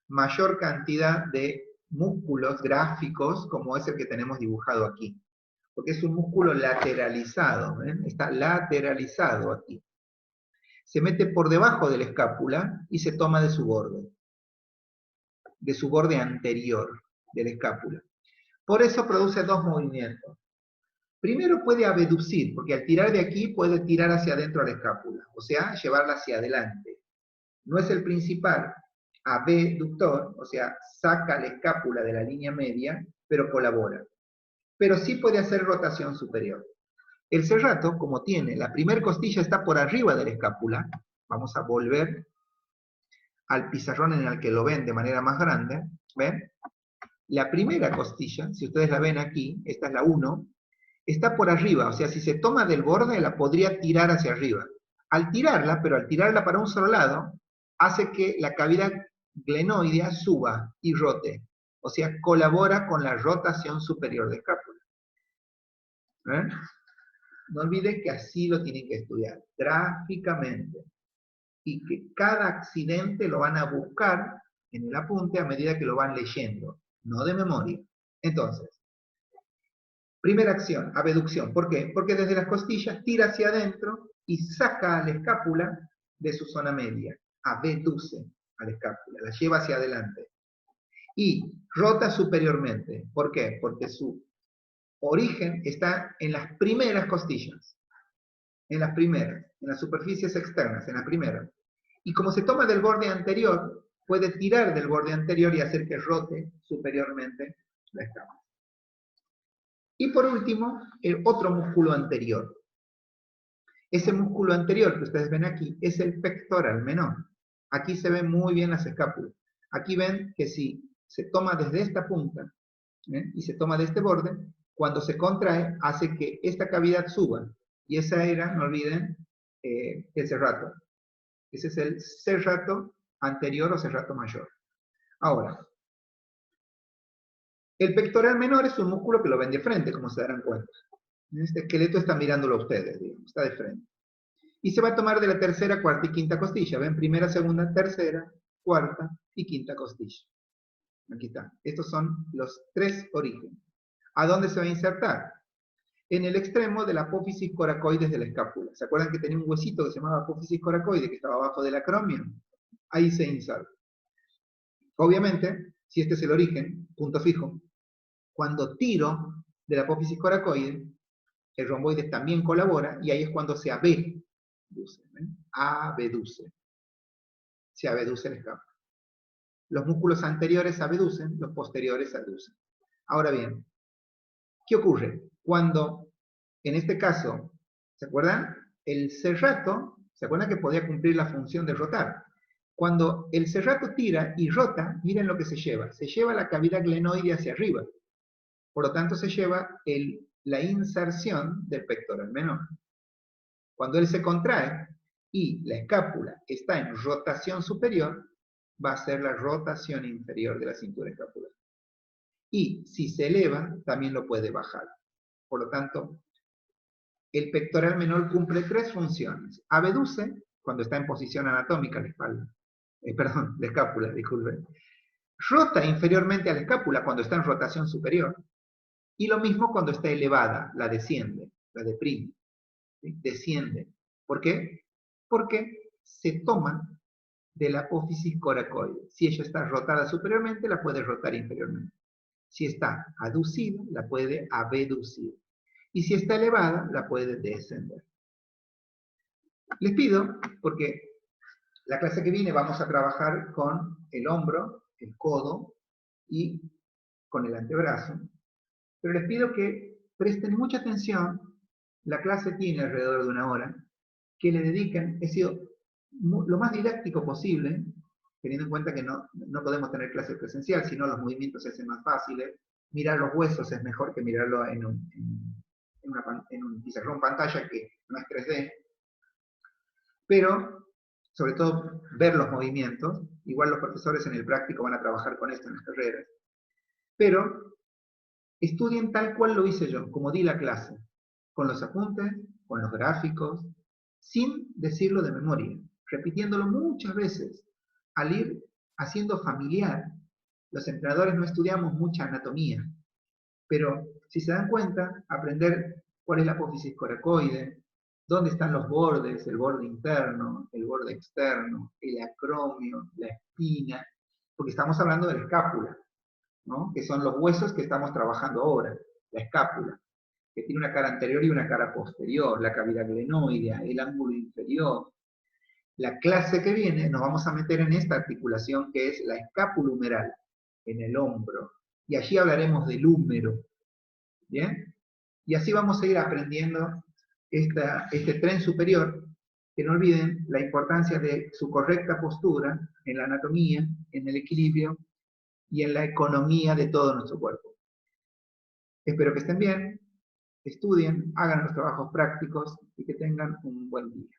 Speaker 1: mayor cantidad de músculos gráficos como es el que tenemos dibujado aquí. Porque es un músculo lateralizado, ¿ven? Está lateralizado aquí. Se mete por debajo de la escápula y se toma de su borde anterior de la escápula. Por eso produce dos movimientos. Primero puede abducir, porque al tirar de aquí puede tirar hacia adentro a la escápula, o sea, llevarla hacia adelante. No es el principal abductor, o sea, saca la escápula de la línea media, pero colabora. Pero sí puede hacer rotación superior. El serrato, como tiene, la primera costilla está por arriba de la escápula, vamos a volver al pizarrón en el que lo ven de manera más grande, ¿ven? La primera costilla, si ustedes la ven aquí, esta es la 1, está por arriba, o sea, si se toma del borde, la podría tirar hacia arriba. Al tirarla, pero al tirarla para un solo lado, hace que la cavidad glenoidea suba y rote. O sea, colabora con la rotación superior de escápula. ¿Eh? No olviden que así lo tienen que estudiar, gráficamente. Y que cada accidente lo van a buscar en el apunte a medida que lo van leyendo, no de memoria. Entonces, primera acción, abducción. ¿Por qué? Porque desde las costillas tira hacia adentro y saca a la escápula de su zona media. Abduce a la escápula, la lleva hacia adelante. Y rota superiormente. ¿Por qué? Porque su origen está en las primeras costillas. En las primeras, en las superficies externas, en las primeras. Y como se toma del borde anterior, puede tirar del borde anterior y hacer que rote superiormente la escápula. Y por último, el otro músculo anterior. Ese músculo anterior que ustedes ven aquí es el pectoral menor. Aquí se ven muy bien las escápulas. Aquí ven que si se toma desde esta punta y se toma de este borde, cuando se contrae hace que esta cavidad suba. Y esa era, no olviden, el serrato. Ese es el serrato anterior o serrato mayor. Ahora, el pectoral menor es un músculo que lo ven de frente, como se darán cuenta. Este esqueleto está mirándolo a ustedes, digamos, está de frente. Y se va a tomar de la tercera, cuarta y quinta costilla. ¿Ven? Primera, segunda, tercera, cuarta y quinta costilla. Aquí está. Estos son los tres orígenes. ¿A dónde se va a insertar? En el extremo de la apófisis coracoides de la escápula. ¿Se acuerdan que tenía un huesito que se llamaba apófisis coracoide, que estaba abajo del acromio? Ahí se inserta. Obviamente, si este es el origen, punto fijo, cuando tiro de la apófisis coracoide, el romboide también colabora y ahí es cuando se abduce. Abduce. Se abduce el escape. Los músculos anteriores abducen, los posteriores aducen. Ahora bien, ¿qué ocurre? Cuando, en este caso, ¿se acuerdan? El serrato, ¿se acuerdan que podía cumplir la función de rotar? Cuando el serrato tira y rota, miren lo que se lleva. Se lleva la cavidad glenoide hacia arriba. Por lo tanto, se lleva la inserción del pectoral menor. Cuando él se contrae y la escápula está en rotación superior, va a ser la rotación inferior de la cintura escapular. Y si se eleva, también lo puede bajar. Por lo tanto, el pectoral menor cumple tres funciones. Abduce, cuando está en posición anatómica la espalda. La escápula, disculpen. Rota inferiormente a la escápula cuando está en rotación superior. Y lo mismo cuando está elevada, la desciende, la deprime. ¿Sí? Desciende. ¿Por qué? Porque se toma de la apófisis coracoide. Si ella está rotada superiormente, la puede rotar inferiormente. Si está aducida, la puede abducir. Y si está elevada, la puede descender. Les pido, porque la clase que viene vamos a trabajar con el hombro, el codo y con el antebrazo, pero les pido que presten mucha atención. La clase tiene alrededor de 1 hora, que le dediquen, he sido lo más didáctico posible, teniendo en cuenta que no podemos tener clase presencial, sino los movimientos se hacen más fáciles. Mirar los huesos es mejor que mirarlo en un pizarrón pantalla que no es 3D. Pero, sobre todo, ver los movimientos. Igual los profesores en el práctico van a trabajar con esto en las carreras. Pero, estudien tal cual lo hice yo, como di la clase. Con los apuntes, con los gráficos, sin decirlo de memoria, repitiéndolo muchas veces, al ir haciendo familiar. Los entrenadores no estudiamos mucha anatomía, pero si se dan cuenta, aprender cuál es la apófisis coracoide, dónde están los bordes, el borde interno, el borde externo, el acromio, la espina, porque estamos hablando de la escápula, ¿no? Que son los huesos que estamos trabajando ahora, la escápula, que tiene una cara anterior y una cara posterior, la cavidad glenoidea, el ángulo inferior. La clase que viene nos vamos a meter en esta articulación que es la escápula humeral, en el hombro, y allí hablaremos del húmero, ¿bien? Y así vamos a ir aprendiendo este tren superior, que no olviden la importancia de su correcta postura en la anatomía, en el equilibrio y en la economía de todo nuestro cuerpo. Espero que estén bien, estudien, hagan los trabajos prácticos y que tengan un buen día.